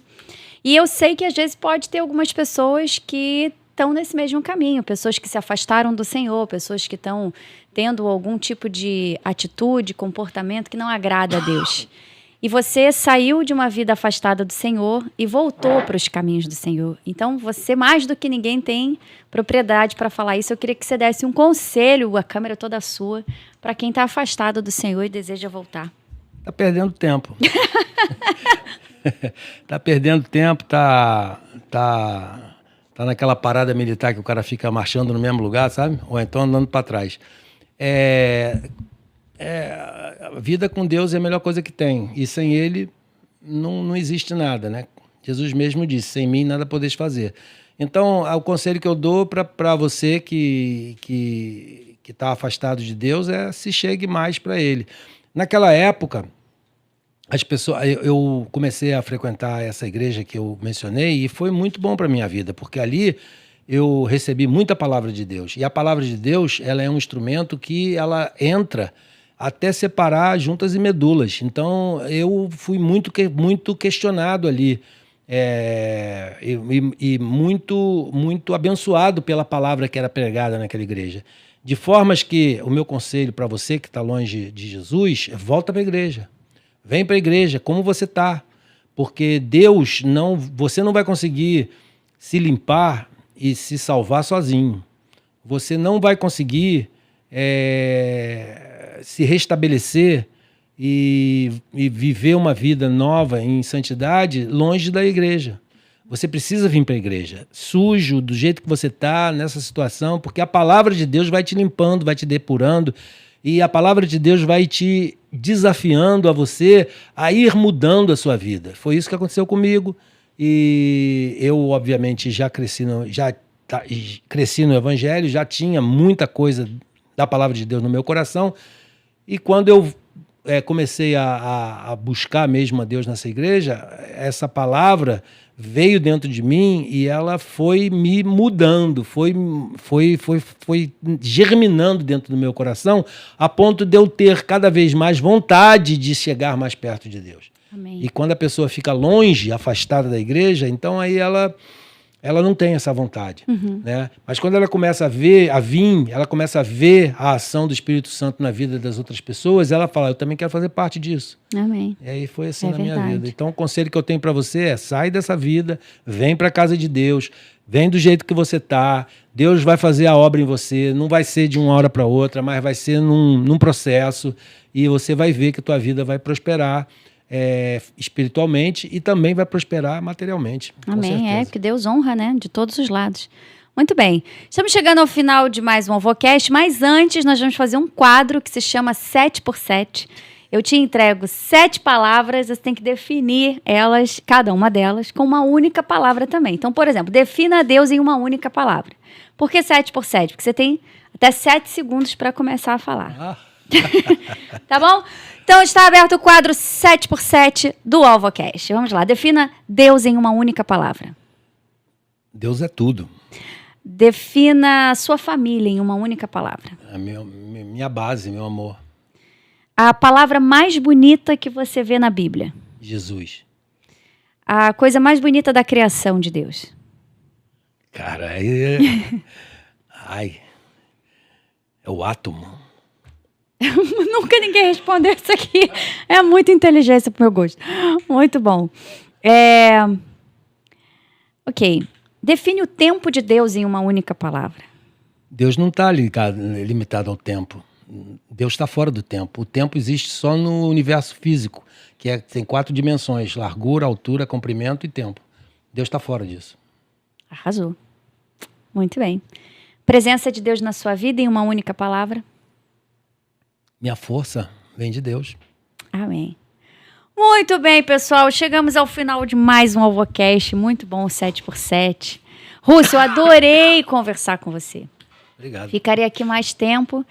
E eu sei que às vezes pode ter algumas pessoas que estão nesse mesmo caminho, pessoas que se afastaram do Senhor, pessoas que estão tendo algum tipo de atitude, comportamento que não agrada a Deus. E você saiu de uma vida afastada do Senhor e voltou para os caminhos do Senhor. Então, você, mais do que ninguém, tem propriedade para falar isso. Eu queria que você desse um conselho, a câmera toda sua, para quem está afastado do Senhor e deseja voltar. Está perdendo tempo. Está perdendo tempo, tá naquela parada militar que o cara fica marchando no mesmo lugar, sabe? Ou então andando para trás. A vida com Deus é a melhor coisa que tem. E sem Ele não existe nada, né? Jesus mesmo disse, sem mim nada podeis fazer. Então, o conselho que eu dou para você que está afastado de Deus se chegue mais para Ele. Naquela época, as pessoas, eu comecei a frequentar essa igreja que eu mencionei e foi muito bom para a minha vida, porque ali eu recebi muita palavra de Deus. E a palavra de Deus, ela é um instrumento que ela entra até separar juntas e medulas. Então, eu fui muito questionado ali e muito abençoado pela palavra que era pregada naquela igreja. De formas que o meu conselho para você que está longe de Jesus, volta para a igreja. Vem para a igreja, como você está. Porque você não vai conseguir se limpar e se salvar sozinho. Você não vai conseguir se restabelecer e viver uma vida nova em santidade longe da igreja. Você precisa vir para a igreja, sujo, do jeito que você está, nessa situação, porque a palavra de Deus vai te limpando, vai te depurando, e a palavra de Deus vai te desafiando a você a ir mudando a sua vida. Foi isso que aconteceu comigo, e eu, obviamente, já cresci no Evangelho, já tinha muita coisa da palavra de Deus no meu coração, e quando eu comecei a buscar mesmo a Deus nessa igreja, essa palavra veio dentro de mim e ela foi me mudando, foi germinando dentro do meu coração, a ponto de eu ter cada vez mais vontade de chegar mais perto de Deus. Amém. E quando a pessoa fica longe, afastada da igreja, então aí ela não tem essa vontade, né? Mas quando ela começa ela começa a ver a ação do Espírito Santo na vida das outras pessoas, ela fala, eu também quero fazer parte disso. Amém. E aí foi assim na verdade. minha vida. Então o conselho que eu tenho para você é, sai dessa vida, vem para a casa de Deus, vem do jeito que você tá, Deus vai fazer a obra em você, não vai ser de uma hora para outra, mas vai ser num processo, e você vai ver que a tua vida vai prosperar, espiritualmente, e também vai prosperar materialmente. Amém, porque Deus honra, né, de todos os lados. Muito bem, estamos chegando ao final de mais um AlvoCast, mas antes nós vamos fazer um quadro que se chama 7x7. Eu te entrego 7 palavras, você tem que definir elas, cada uma delas, com uma única palavra também. Então, por exemplo, defina Deus em uma única palavra. Por que 7x7? Porque você tem até 7 segundos para começar a falar. Tá bom? Então está aberto o quadro 7x7 do AlvoCast. Vamos lá, defina Deus em uma única palavra. Deus é tudo. Defina sua família em uma única palavra. Minha base, meu amor. A palavra mais bonita que você vê na Bíblia. Jesus. A coisa mais bonita da criação de Deus. Cara, é o átomo. Nunca ninguém respondeu isso aqui. É muita inteligência pro meu gosto. Muito bom. Ok. Define o tempo de Deus em uma única palavra. Deus não está limitado ao tempo. Deus está fora do tempo. O tempo existe só no universo físico, que tem 4 dimensões: largura, altura, comprimento e tempo. Deus está fora disso. Arrasou. Muito bem. Presença de Deus na sua vida em uma única palavra. Minha força vem de Deus. Amém. Muito bem, pessoal. Chegamos ao final de mais um AlvoCast. Muito bom, 7x7. Russo, eu adorei conversar com você. Obrigado. Ficaria aqui mais tempo.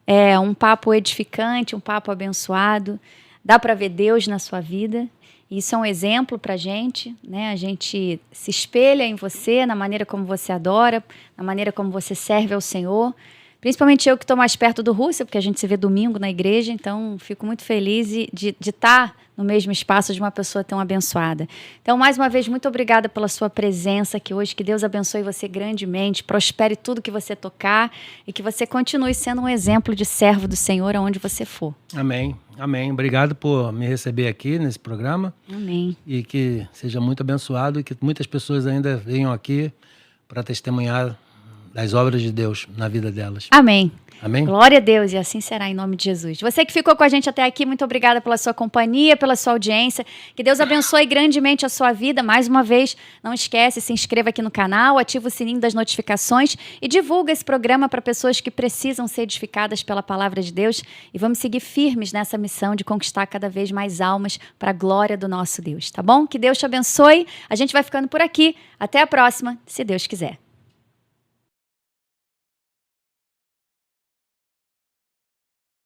É um papo edificante, um papo abençoado. Dá para ver Deus na sua vida. Isso é um exemplo para a gente, né? A gente se espelha em você, na maneira como você adora, na maneira como você serve ao Senhor. Principalmente eu que estou mais perto do Russo, porque a gente se vê domingo na igreja, então fico muito feliz de estar no mesmo espaço de uma pessoa tão abençoada. Então, mais uma vez, muito obrigada pela sua presença aqui hoje, que Deus abençoe você grandemente, prospere tudo que você tocar e que você continue sendo um exemplo de servo do Senhor aonde você for. Amém, amém. Obrigado por me receber aqui nesse programa. Amém. E que seja muito abençoado e que muitas pessoas ainda venham aqui para testemunhar das obras de Deus na vida delas. Amém. Amém? Glória a Deus, e assim será em nome de Jesus. Você que ficou com a gente até aqui, muito obrigada pela sua companhia, pela sua audiência. Que Deus abençoe grandemente a sua vida. Mais uma vez, não esquece, se inscreva aqui no canal, ativa o sininho das notificações e divulga esse programa para pessoas que precisam ser edificadas pela palavra de Deus. E vamos seguir firmes nessa missão de conquistar cada vez mais almas para a glória do nosso Deus, tá bom? Que Deus te abençoe. A gente vai ficando por aqui. Até a próxima, se Deus quiser.